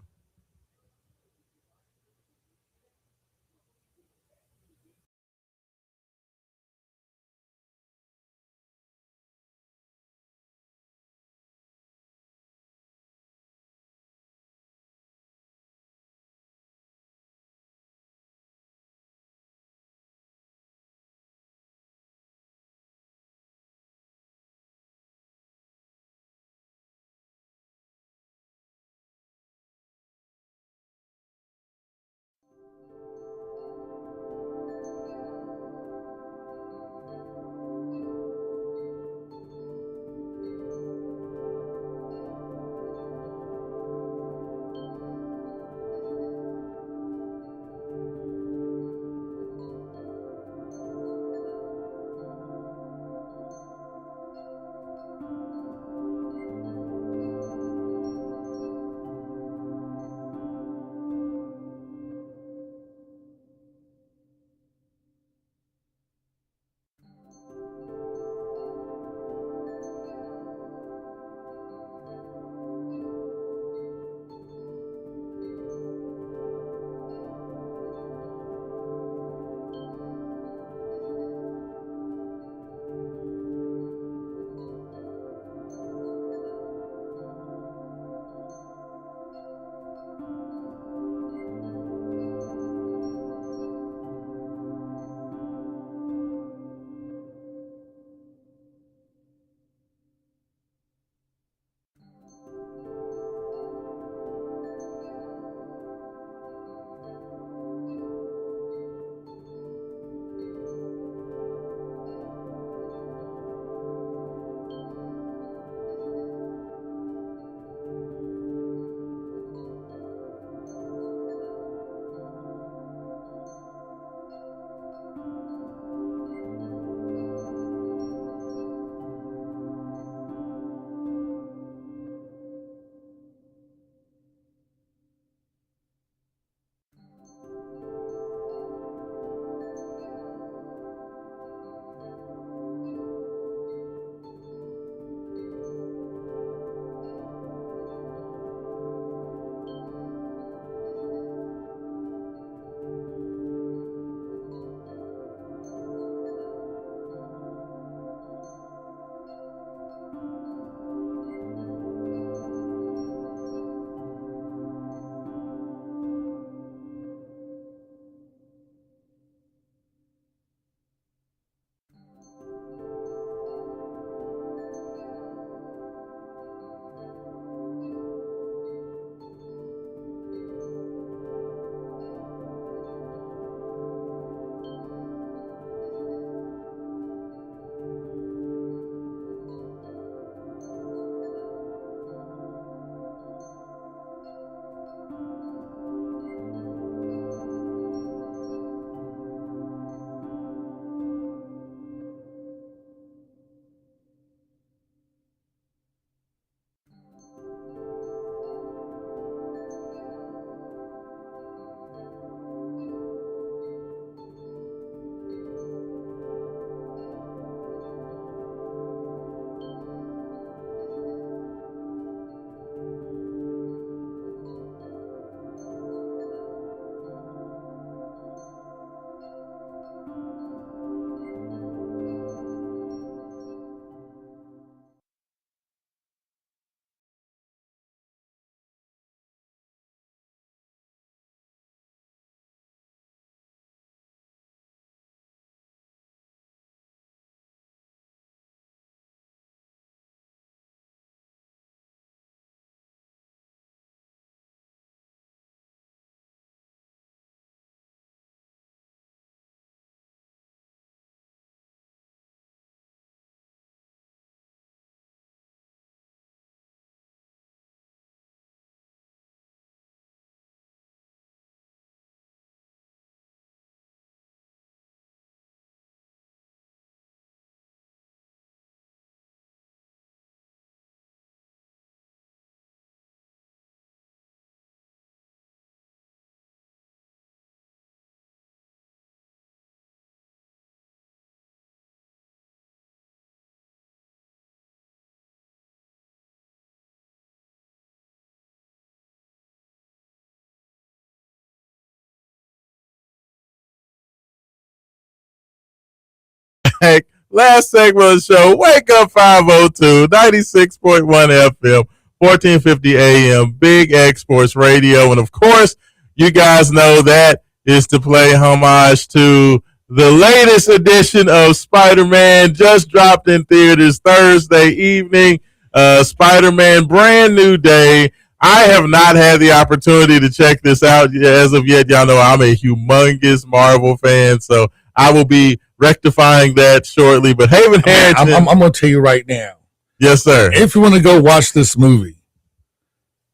Speaker 1: back. Last segment of the show. Wake up 502, 96.1 FM, 1450 AM, Big X Sports Radio. And of course, you guys know that is to play homage to the latest edition of Spider-Man, just dropped in theaters Thursday evening. Spider-Man, brand new day. I have not had the opportunity to check this out as of yet. Y'all know I'm a humongous Marvel fan, so I will be rectifying that shortly. But Haven Harrington,
Speaker 2: I'm going to tell you right now.
Speaker 1: Yes, sir.
Speaker 2: If you want to go watch this movie,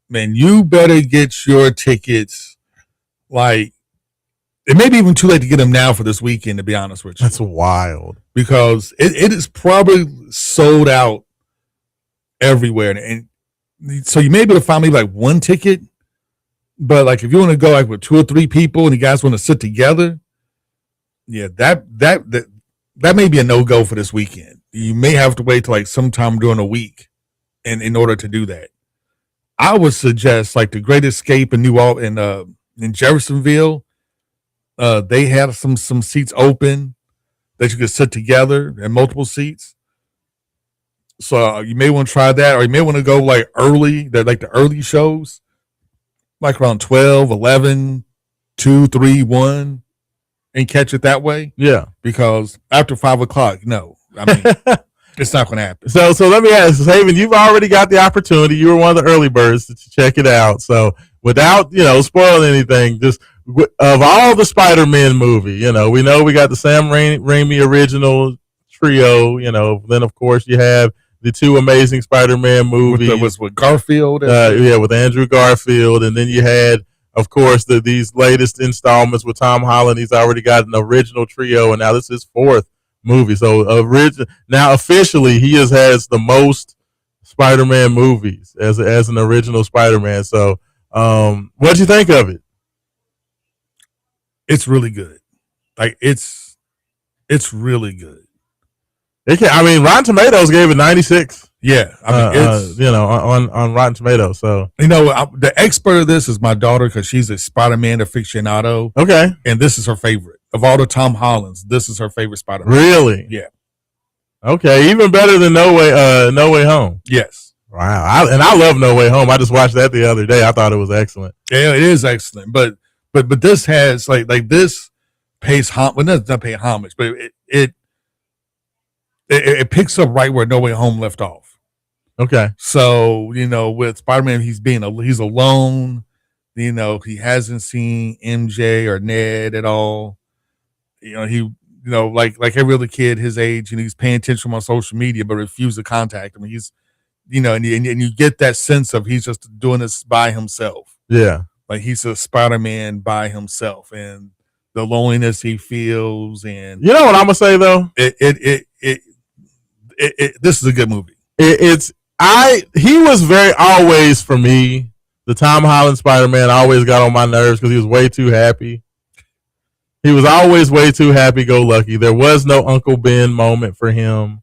Speaker 2: man, you better get your tickets. Like, it may be even too late to get them now for this weekend, to be honest with you.
Speaker 1: That's wild.
Speaker 2: Because it is probably sold out everywhere. And so you may be able to find maybe like one ticket, but like if you want to go like with 2 or 3 people and you guys want to sit together, yeah, that may be a no-go for this weekend. You may have to wait till like sometime during the week in order to do that. I would suggest like the Great Escape in in Jeffersonville. They had some seats open that you could sit together and multiple seats. So you may want to try that, or you may want to go like early. They're like the early shows, like around 12, 11, 2, 3, 1, and catch it that way.
Speaker 1: Yeah.
Speaker 2: Because after 5 o'clock, no. I mean, it's not going to happen.
Speaker 1: So let me ask, Haven, you've already got the opportunity. You were one of the early birds to check it out. So without, spoiling anything, just of all the Spider-Man movie, we know we got the Sam Raimi original trio, then of course you have the 2 Amazing Spider-Man movies.
Speaker 2: With Garfield.
Speaker 1: With Andrew Garfield. And then you had, of course, these latest installments with Tom Holland. He's already got an original trio, and now this is his 4th movie. So now officially he has the most Spider-Man movies as an original Spider-Man. So what'd you think of it?
Speaker 2: It's really good. Like it's really good.
Speaker 1: Rotten Tomatoes gave it 96.
Speaker 2: Yeah, it's
Speaker 1: on Rotten Tomatoes. So
Speaker 2: the expert of this is my daughter because she's a Spider-Man aficionado.
Speaker 1: Okay,
Speaker 2: and this is her favorite of all the Tom Hollands. This is her favorite Spider-Man.
Speaker 1: Really?
Speaker 2: Yeah.
Speaker 1: Okay, even better than No Way Home.
Speaker 2: Yes.
Speaker 1: Wow, I love No Way Home. I just watched that the other day. I thought it was excellent.
Speaker 2: Yeah, it is excellent. But this has like this pays homage. Well, doesn't pay homage, but it picks up right where No Way Home left off.
Speaker 1: Okay.
Speaker 2: So, with Spider-Man, he's alone. He hasn't seen MJ or Ned at all. Like every other kid his age, he's paying attention on social media, but refused to contact him. He's, and you get that sense of he's just doing this by himself.
Speaker 1: Yeah.
Speaker 2: Like he's a Spider-Man by himself, and the loneliness he feels. And
Speaker 1: you know what I'm gonna say though?
Speaker 2: This is a good movie.
Speaker 1: He was very always for me. The Tom Holland Spider-Man always got on my nerves because he was way too happy. He was always way too happy-go-lucky. There was no Uncle Ben moment for him,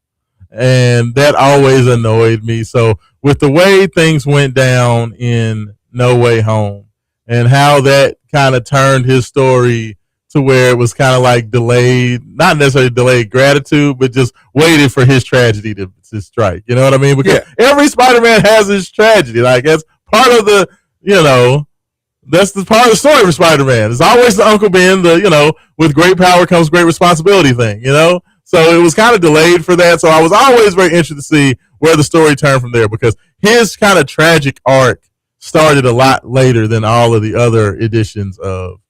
Speaker 1: and that always annoyed me. So with the way things went down in No Way Home and how that kind of turned his story to where it was kind of like delayed, not necessarily delayed gratitude, but just waited for his tragedy to strike. You know what I mean? Because every Spider-Man has his tragedy. Like that's part of the, that's the part of the story for Spider-Man. It's always the Uncle Ben, with great power comes great responsibility thing, So it was kind of delayed for that. So I was always very interested to see where the story turned from there because his kind of tragic arc started a lot later than all of the other editions of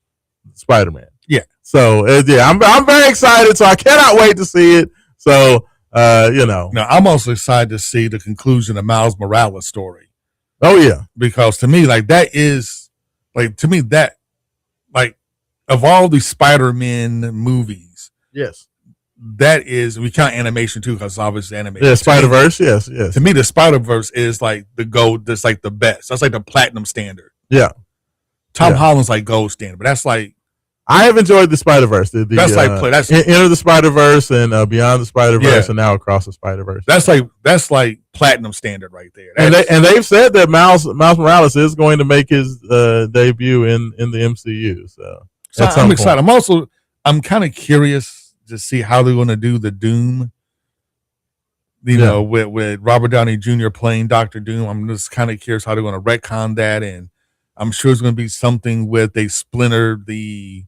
Speaker 1: Spider-Man.
Speaker 2: Yeah.
Speaker 1: So I'm very excited. So I cannot wait to see it. So
Speaker 2: Now I'm also excited to see the conclusion of Miles Morales' story.
Speaker 1: Oh yeah,
Speaker 2: because to me, of all the Spider-Man movies,
Speaker 1: yes,
Speaker 2: that is, we count animation too because it's obviously animation.
Speaker 1: Yeah, Spider-Verse. Yes.
Speaker 2: To me, the Spider-Verse is like the gold. That's like the best. That's like the platinum standard.
Speaker 1: Yeah.
Speaker 2: Tom Holland's like gold standard, but that's like.
Speaker 1: I have enjoyed the Spider-Verse. That's Enter the Spider-Verse and Beyond the Spider-Verse and now Across the Spider-Verse.
Speaker 2: That's like platinum standard right there.
Speaker 1: And they've said that Miles Morales is going to make his debut in the MCU. So
Speaker 2: I'm excited. I'm kind of curious to see how they're going to do the Doom. You know, with Robert Downey Jr. playing Dr. Doom. I'm just kind of curious how they're going to retcon that, and I'm sure it's going to be something with they splintered the,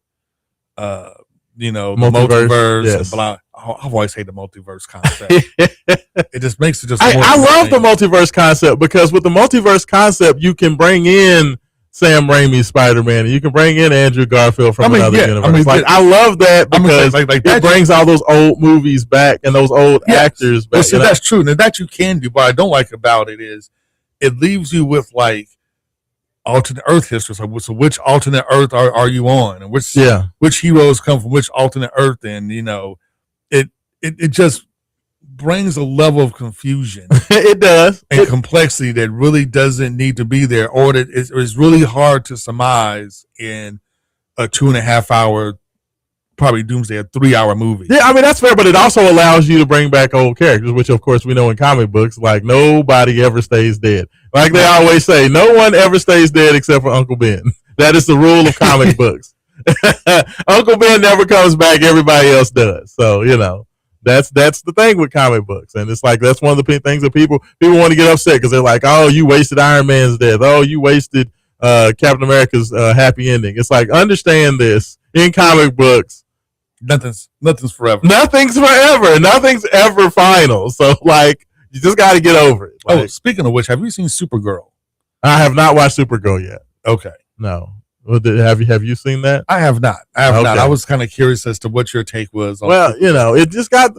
Speaker 2: the multiverse.
Speaker 1: Yes.
Speaker 2: And blah. I've always hated the multiverse concept. It just makes it just.
Speaker 1: I love the multiverse concept because with the multiverse concept, you can bring in Sam Raimi's Spider-Man, and you can bring in Andrew Garfield from another universe. I love that because it brings all those old movies back and those old actors back.
Speaker 2: Well, see, that's true. And that you can do. What I don't like about it is it leaves you with like alternate Earth history. So which alternate Earth are you on, and which heroes come from which alternate Earth? And it just brings a level of confusion.
Speaker 1: It does.
Speaker 2: And complexity that really doesn't need to be there, or that it's really hard to surmise in a 2.5 hour, probably Doomsday, a 3 hour movie.
Speaker 1: Yeah, I mean, that's fair, but it also allows you to bring back old characters, which of course we know in comic books, like nobody ever stays dead. Like they always say, no one ever stays dead except for Uncle Ben. That is the rule of comic books. Uncle Ben never comes back, everybody else does. So, that's the thing with comic books, and it's like that's one of the things that people want to get upset because they're like, "Oh, you wasted Iron Man's death. Oh, you wasted Captain America's happy ending." It's like, understand this: in comic books,
Speaker 2: nothing's forever.
Speaker 1: Nothing's forever. Nothing's ever final. So, like, you just got to get over it. Like,
Speaker 2: speaking of which, have you seen Supergirl?
Speaker 1: I have not watched Supergirl yet.
Speaker 2: Okay,
Speaker 1: no. Well, have you seen that?
Speaker 2: I have not. Not. I was kind of curious as to what your take was.
Speaker 1: Well, it just got.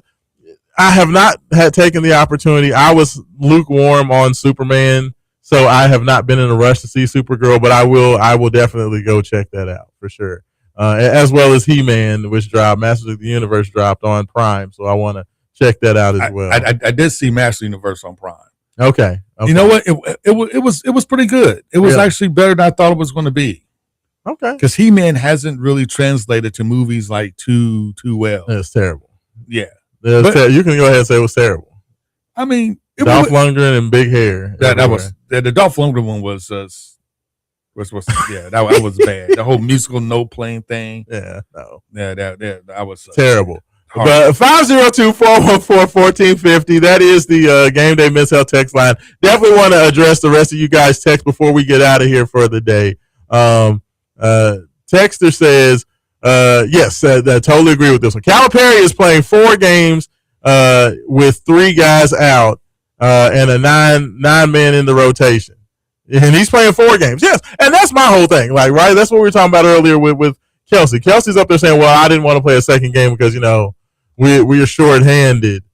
Speaker 1: I have not taken the opportunity. I was lukewarm on Superman, so I have not been in a rush to see Supergirl. But I will definitely go check that out for sure. As well as He-Man, which dropped. Masters of the Universe dropped on Prime, so I want to check that out as well.
Speaker 2: I did see Masters of the Universe on Prime.
Speaker 1: Okay.
Speaker 2: You know what? It was pretty good. It was actually better than I thought it was going to be.
Speaker 1: Okay.
Speaker 2: Because He-Man hasn't really translated to movies like too well.
Speaker 1: It's terrible.
Speaker 2: Yeah.
Speaker 1: You can go ahead and say it was terrible.
Speaker 2: I mean,
Speaker 1: Dolph Lundgren and big hair.
Speaker 2: That was the Dolph Lundgren one was that was bad. The whole musical note playing thing.
Speaker 1: Yeah, no.
Speaker 2: Yeah, that was
Speaker 1: terrible. But 502-414-1450. That is the Game Day Men's Health text line. Definitely want to address the rest of you guys' text before we get out of here for the day. Texter says, yes, I totally agree with this one. Calipari is playing 4 games with 3 guys out and a nine man in the rotation. And he's playing 4 games. Yes, and that's my whole thing. Like, right, that's what we were talking about earlier with Kelsey. Kelsey's up there saying, well, I didn't want to play a second game because, we are short-handed.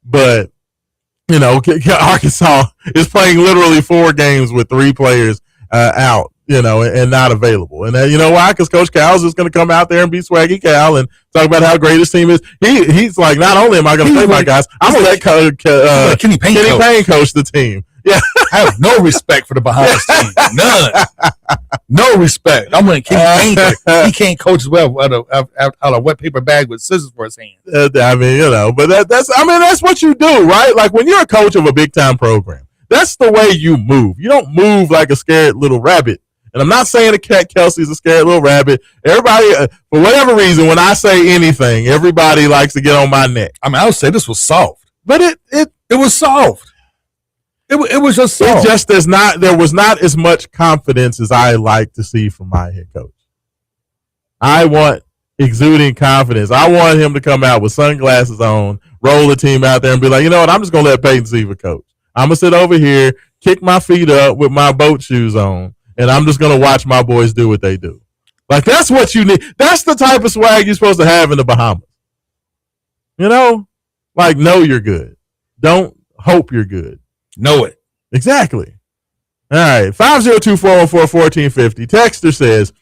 Speaker 1: But, Arkansas is playing literally 4 games with 3 players out. And not available. And you know why? Because Coach Cal's is going to come out there and be Swaggy Cal and talk about how great his team is. He's like, not only am I going to play my guys, I'm going to let Kenny Payne coach the team. Yeah,
Speaker 2: I have no respect for the Bahamas team. None. No respect. I'm going to Kenny Payne. He can't coach as well out of a wet paper bag with scissors for his hands.
Speaker 1: But that's what you do, right? Like when you're a coach of a big time program, that's the way you move. You don't move like a scared little rabbit. And I'm not saying that Kelsey's a scared little rabbit. Everybody, for whatever reason, when I say anything, everybody likes to get on my neck.
Speaker 2: I mean, I would say this was soft.
Speaker 1: But it
Speaker 2: was soft. It was just soft.
Speaker 1: It just there was not as much confidence as I like to see from my head coach. I want exuding confidence. I want him to come out with sunglasses on, roll the team out there and be like, you know what, I'm just going to let Peyton Seaver coach. I'm going to sit over here, kick my feet up with my boat shoes on, and I'm just going to watch my boys do what they do. Like, that's what you need. That's the type of swag you're supposed to have in the Bahamas. Like, know you're good. Don't hope you're good.
Speaker 2: Know it.
Speaker 1: Exactly. All right. 502-414-1450. Texter says,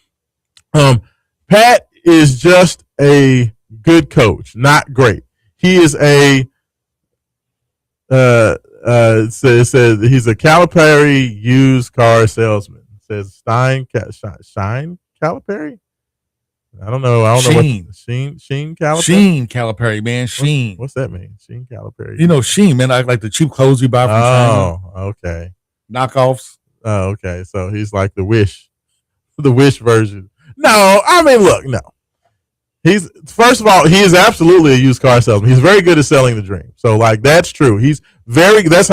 Speaker 1: Pat is just a good coach, not great. He is a says he's a Calipari used car salesman. Says Shine Calipari. I don't know.
Speaker 2: Sheen.
Speaker 1: What Sheen Calipari.
Speaker 2: Sheen Calipari, man. Sheen.
Speaker 1: What's that mean? Sheen Calipari.
Speaker 2: Sheen, man. Like the cheap clothes you buy from China.
Speaker 1: Oh, okay.
Speaker 2: Knockoffs.
Speaker 1: Oh, okay. So he's like the Wish version. No, I mean, look, no. He's first of all, he is absolutely a used car salesman. He's very good at selling the dream. So like that's true. That's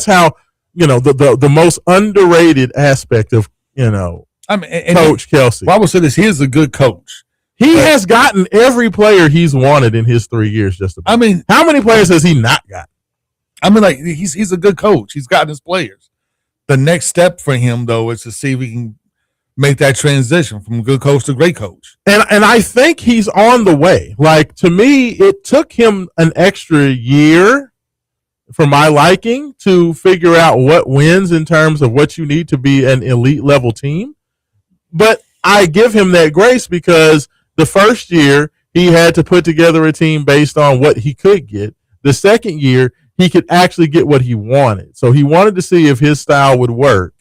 Speaker 1: how the most underrated aspect of Coach Kelsey.
Speaker 2: Well, I would say this: he is a good coach.
Speaker 1: He has gotten every player he's wanted in his 3 years. Just about. How many players has he not got?
Speaker 2: He's a good coach. He's gotten his players. The next step for him, though, is to see if we can make that transition from good coach to great coach.
Speaker 1: And I think he's on the way. Like, to me, it took him an extra year for my liking to figure out what wins in terms of what you need to be an elite level team. But I give him that grace because the first year he had to put together a team based on what he could get. The second year, he could actually get what he wanted. So he wanted to see if his style would work,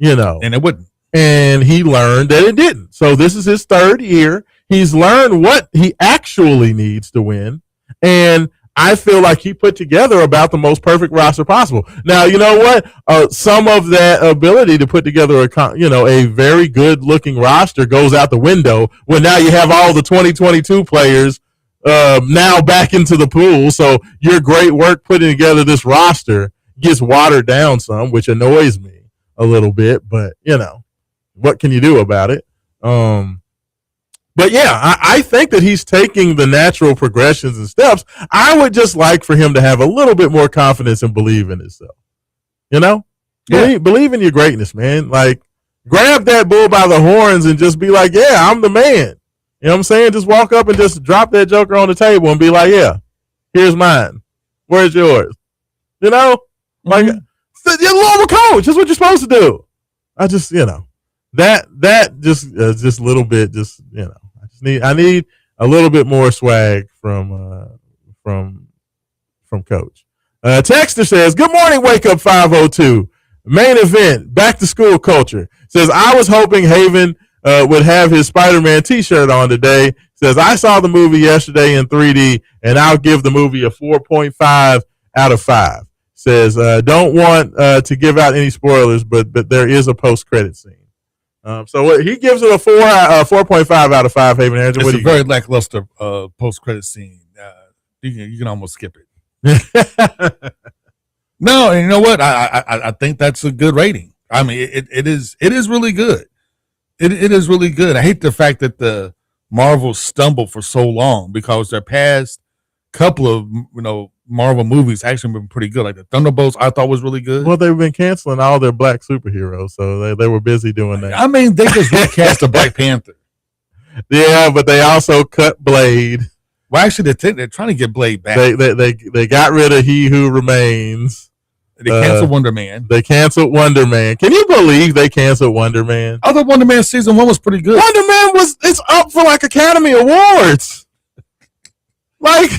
Speaker 2: And it wouldn't.
Speaker 1: And he learned that it didn't. So this is his third year. He's learned what he actually needs to win. And I feel like he put together about the most perfect roster possible. Now, you know what? Some of that ability to put together a very good looking roster goes out the window when now you have all the 2022 players now back into the pool. So your great work putting together this roster gets watered down some, which annoys me a little bit, but what can you do about it? But yeah, I think that he's taking the natural progressions and steps. I would just like for him to have a little bit more confidence and believe in himself. Believe in your greatness, man. Like, grab that bull by the horns and just be like, yeah, I'm the man. You know what I'm saying? Just walk up and just drop that joker on the table and be like, yeah, here's mine. Where's yours? Like, you're a normal coach. That's what you're supposed to do. I just, that just a little bit, I need a little bit more swag from Coach. Texter says, good morning, Wake Up 502. Main event, back to school culture. Says, I was hoping Haven would have his Spider-Man t-shirt on today. Says, I saw the movie yesterday in 3D, and I'll give the movie a 4.5 out of 5. Says, don't want to give out any spoilers, but there is a post-credit scene. So he gives it a 4.5 out of 5. Haven Harrington.
Speaker 2: It's a very lackluster post-credit scene. You can almost skip it. No, and you know what? I think that's a good rating. I mean, it is really good. It is really good. I hate the fact that the Marvel stumbled for so long because their past couple of Marvel movies actually been pretty good. Like the Thunderbolts, I thought was really good.
Speaker 1: Well, they've been canceling all their black superheroes, so they were busy doing that.
Speaker 2: I mean, they just recast the Black Panther.
Speaker 1: Yeah, but they also cut Blade.
Speaker 2: Well, actually, they're trying to get Blade back.
Speaker 1: They got rid of He Who Remains.
Speaker 2: They canceled Wonder Man.
Speaker 1: They canceled Wonder Man. Can you believe they canceled Wonder Man?
Speaker 2: I thought Wonder Man season 1 was pretty good.
Speaker 1: Wonder Man it's up for like Academy Awards. Like,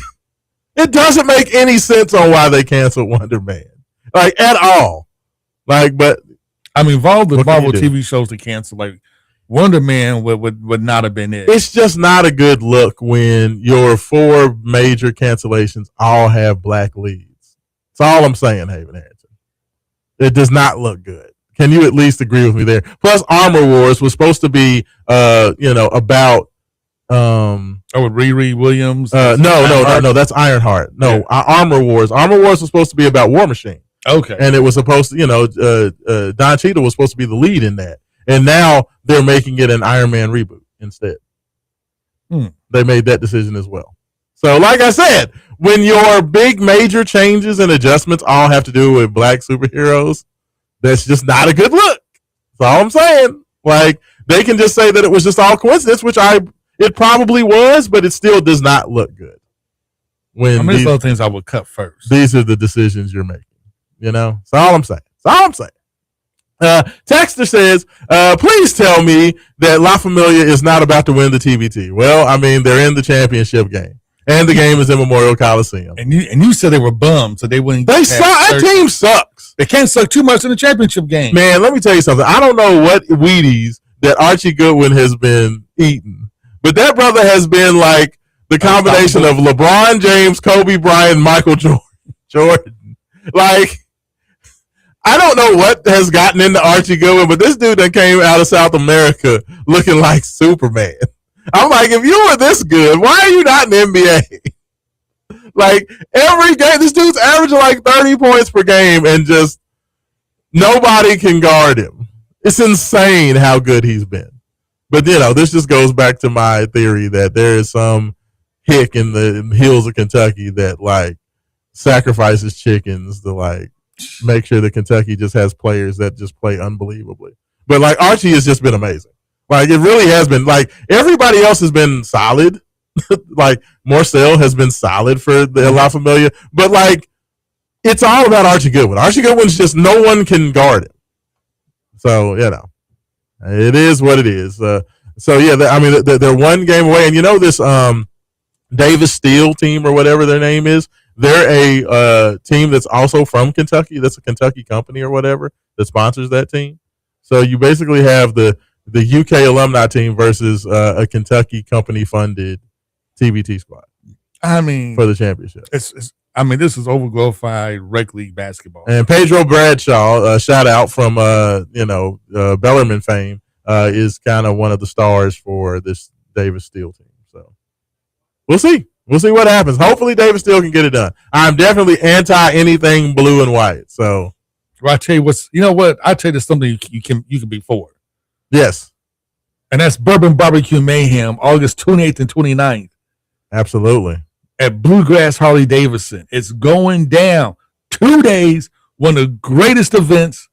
Speaker 1: it doesn't make any sense on why they canceled Wonder Man, like at all. Like, but
Speaker 2: I mean, all the Marvel TV shows they canceled, like Wonder Man would not have been it.
Speaker 1: It's just not a good look when your 4 major cancellations all have black leads. That's all I'm saying, Haven Harrington. It does not look good. Can you at least agree with me there? Plus, Armor Wars was supposed to be, about.
Speaker 2: With Riri Williams?
Speaker 1: No. That's Ironheart. No, Armor Wars. Armor Wars was supposed to be about War Machine.
Speaker 2: Okay.
Speaker 1: And it was supposed to, Don Cheadle was supposed to be the lead in that. And now they're making it an Iron Man reboot instead. They made that decision as well. So, like I said, when your big major changes and adjustments all have to do with black superheroes, that's just not a good look. That's all I'm saying. Like, they can just say that it was just all coincidence, which it probably was, but it still does not look good.
Speaker 2: There's other things I would cut first.
Speaker 1: These are the decisions you're making. That's all I'm saying. Texter says, please tell me that La Familia is not about to win the TBT. Well, I mean, they're in the championship game. And the game is in Memorial Coliseum.
Speaker 2: And you said they were bummed, so they wouldn't.
Speaker 1: They suck. That team sucks.
Speaker 2: They can't suck too much in the championship game.
Speaker 1: Man, let me tell you something. I don't know what Wheaties that Archie Goodwin has been eating, but that brother has been like the combination of LeBron James, Kobe Bryant, Michael Jordan. Like, I don't know what has gotten into Archie Goodwin, but this dude that came out of South America looking like Superman. I'm like, if you were this good, why are you not in the NBA? Like, every game, this dude's averaging like 30 points per game and just nobody can guard him. It's insane how good he's been. But, this just goes back to my theory that there is some hick in the hills of Kentucky that, like, sacrifices chickens to, like, make sure that Kentucky just has players that just play unbelievably. But, like, Archie has just been amazing. Like, it really has been. Like, everybody else has been solid. Like, Morcell has been solid for the La Familia. But, like, it's all about Archie Goodwin. Archie Goodwin's just no one can guard him. So, it is what it is. They're one game away. And this Davis Steel team or whatever their name is, they're a team that's also from Kentucky. That's a Kentucky company or whatever that sponsors that team. So you basically have the UK alumni team versus a Kentucky company-funded TBT squad.
Speaker 2: I mean,
Speaker 1: for the championship.
Speaker 2: This is overglorified rec league basketball.
Speaker 1: And Pedro Bradshaw, shout out from Bellarmine fame, is kind of one of the stars for this Davis Steel team. So we'll see. We'll see what happens. Hopefully Davis Steel can get it done. I'm definitely anti anything blue and white. So
Speaker 2: I tell you I tell you there's something you can be for.
Speaker 1: Yes.
Speaker 2: And that's Bourbon Barbecue Mayhem, August 28th and 29th.
Speaker 1: Absolutely.
Speaker 2: At Bluegrass Harley Davidson. It's going down 2 days, one of the greatest events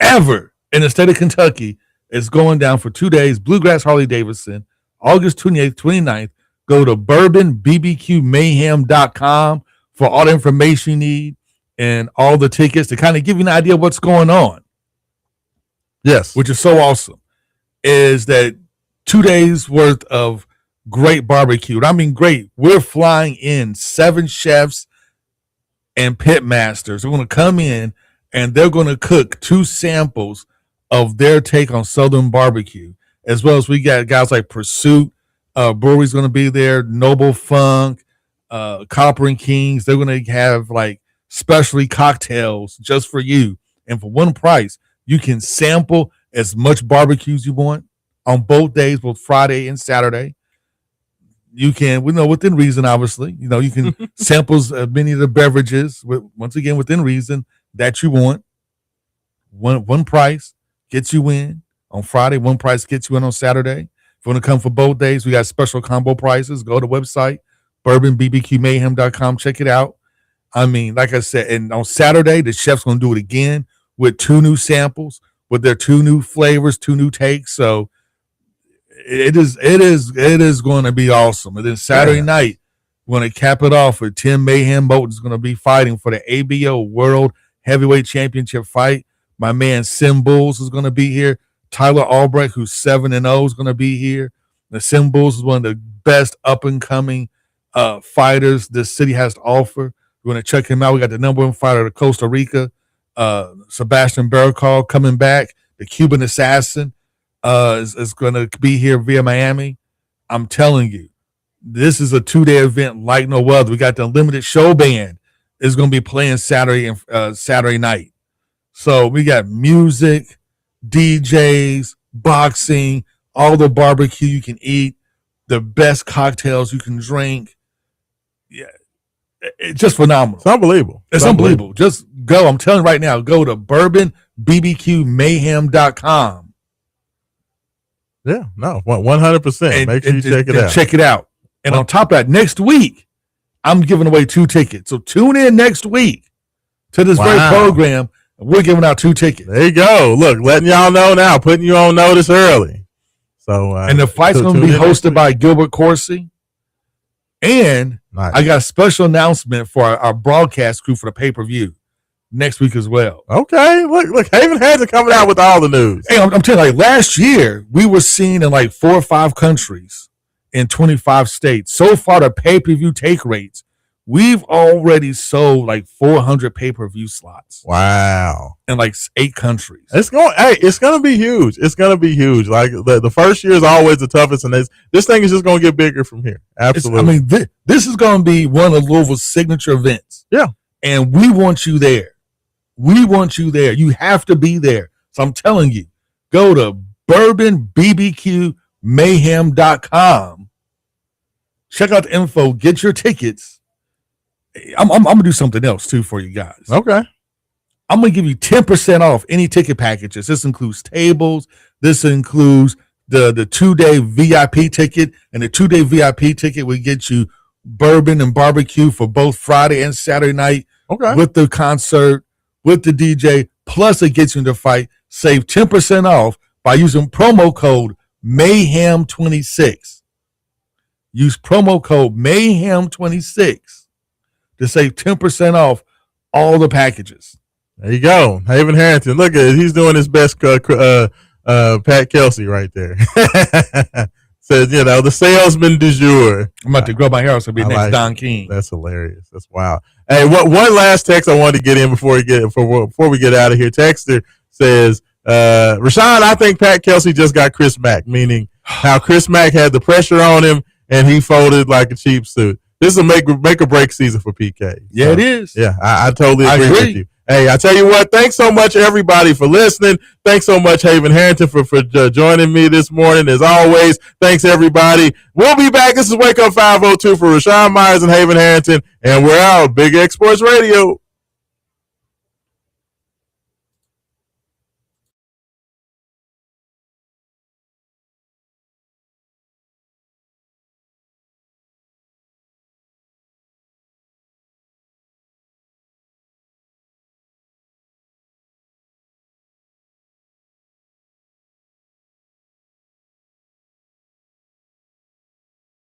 Speaker 2: ever in the state of Kentucky. It's going down for 2 days. Bluegrass Harley Davidson, August 28th, 29th. Go to bourbonbbqmayhem.com for all the information you need and all the tickets to kind of give you an idea of what's going on.
Speaker 1: Yes.
Speaker 2: Which is so awesome. Is that 2 days worth of great barbecue. I mean, great. We're flying in 7 chefs and pit masters. They're going to come in and they're going to cook 2 samples of their take on Southern barbecue, as well as we got guys like Pursuit. Brewery's going to be there. Noble Funk, Copper and Kings. They're going to have like specialty cocktails just for you. And for one price, you can sample as much barbecue as you want on both days, both Friday and Saturday. You can, within reason, obviously. You can sample many of the beverages, once again, within reason, that you want. One price gets you in on Friday. One price gets you in on Saturday. If you want to come for both days, we got special combo prices. Go to the website, bourbonbbqmayhem.com. Check it out. I mean, like I said, and on Saturday, the chef's going to do it again with 2 new samples, with their 2 new flavors, 2 new takes. So it is going to be awesome. And then Saturday night, we're going to cap it off with Tim Mayhem Moten is going to be fighting for the ABO World Heavyweight Championship fight. My man Symbols is going to be here. Tyler Albrecht, who's 7-0, is going to be here. The Symbols is one of the best up-and-coming fighters this city has to offer. We're going to check him out. We got the number 1 fighter of Costa Rica, Sebastian Barricall, coming back. The Cuban Assassin is going to be here via Miami. I'm telling you, this is a 2-day event like no other. We got the Unlimited Show Band is going to be playing Saturday night. So we got music, DJs, boxing, all the barbecue you can eat, the best cocktails you can drink. Yeah, it's just phenomenal.
Speaker 1: It's unbelievable.
Speaker 2: It's unbelievable. Just go. I'm telling you right now, go to bourbonbbqmayhem.com.
Speaker 1: Yeah, no, 100%. Make sure you check it out.
Speaker 2: Check it out. And on top of that, next week, I'm giving away 2 tickets. So tune in next week to this very program. We're giving out 2 tickets.
Speaker 1: There you go. Look, letting y'all know now, putting you on notice early. So,
Speaker 2: and the fight's going to be hosted by Gilbert Corsi. And
Speaker 1: nice.
Speaker 2: I got a special announcement for our broadcast crew for the pay-per-view next week as well.
Speaker 1: Okay. Look, Haven Hands are coming out with all the news.
Speaker 2: Hey, I'm telling you, like last year, we were seen in like 4 or 5 countries in 25 states. So far, the pay-per-view take rates, we've already sold like 400 pay-per-view slots.
Speaker 1: Wow.
Speaker 2: In like 8 countries.
Speaker 1: It's going to be huge. It's going to be huge. Like the first year is always the toughest, and this thing is just going to get bigger from here. Absolutely.
Speaker 2: This is going to be one of Louisville's signature events.
Speaker 1: Yeah.
Speaker 2: And we want you there. We want you there. You have to be there. So I'm telling you, go to bourbonbbqmayhem.com mayhem.com. Check out the info. Get your tickets. I'm going to do something else, too, for you guys.
Speaker 1: Okay.
Speaker 2: I'm going to give you 10% off any ticket packages. This includes tables. This includes the 2-day VIP ticket. And the 2-day VIP ticket will get you bourbon and barbecue for both Friday and Saturday night.
Speaker 1: Okay.
Speaker 2: With the concert, with the DJ. Plus, it gets you in the fight. Save 10% off by using promo code MAYHEM26. Use promo code MAYHEM26 to save 10% off all the packages.
Speaker 1: There you go. Haven Harrington. Look at it. He's doing his best Pat Kelsey right there. Says, the salesman du jour.
Speaker 2: I'm about to grow my hair out so be next
Speaker 1: like
Speaker 2: Don King.
Speaker 1: That's hilarious. That's wild. Hey, one last text I wanted to get in before we get out of here. Texter says, Raashaan, I think Pat Kelsey just got Chris Mack, meaning how Chris Mack had the pressure on him and he folded like a cheap suit. This is a make or break season for PK.
Speaker 2: Yeah, it is.
Speaker 1: Yeah, I totally agree with you. Hey, I tell you what, thanks so much, everybody, for listening. Thanks so much, Haven Harrington, for joining me this morning. As always, thanks, everybody. We'll be back. This is Wake Up 502 for Raashaan Myers and Haven Harrington, and we're out. Big X Sports Radio.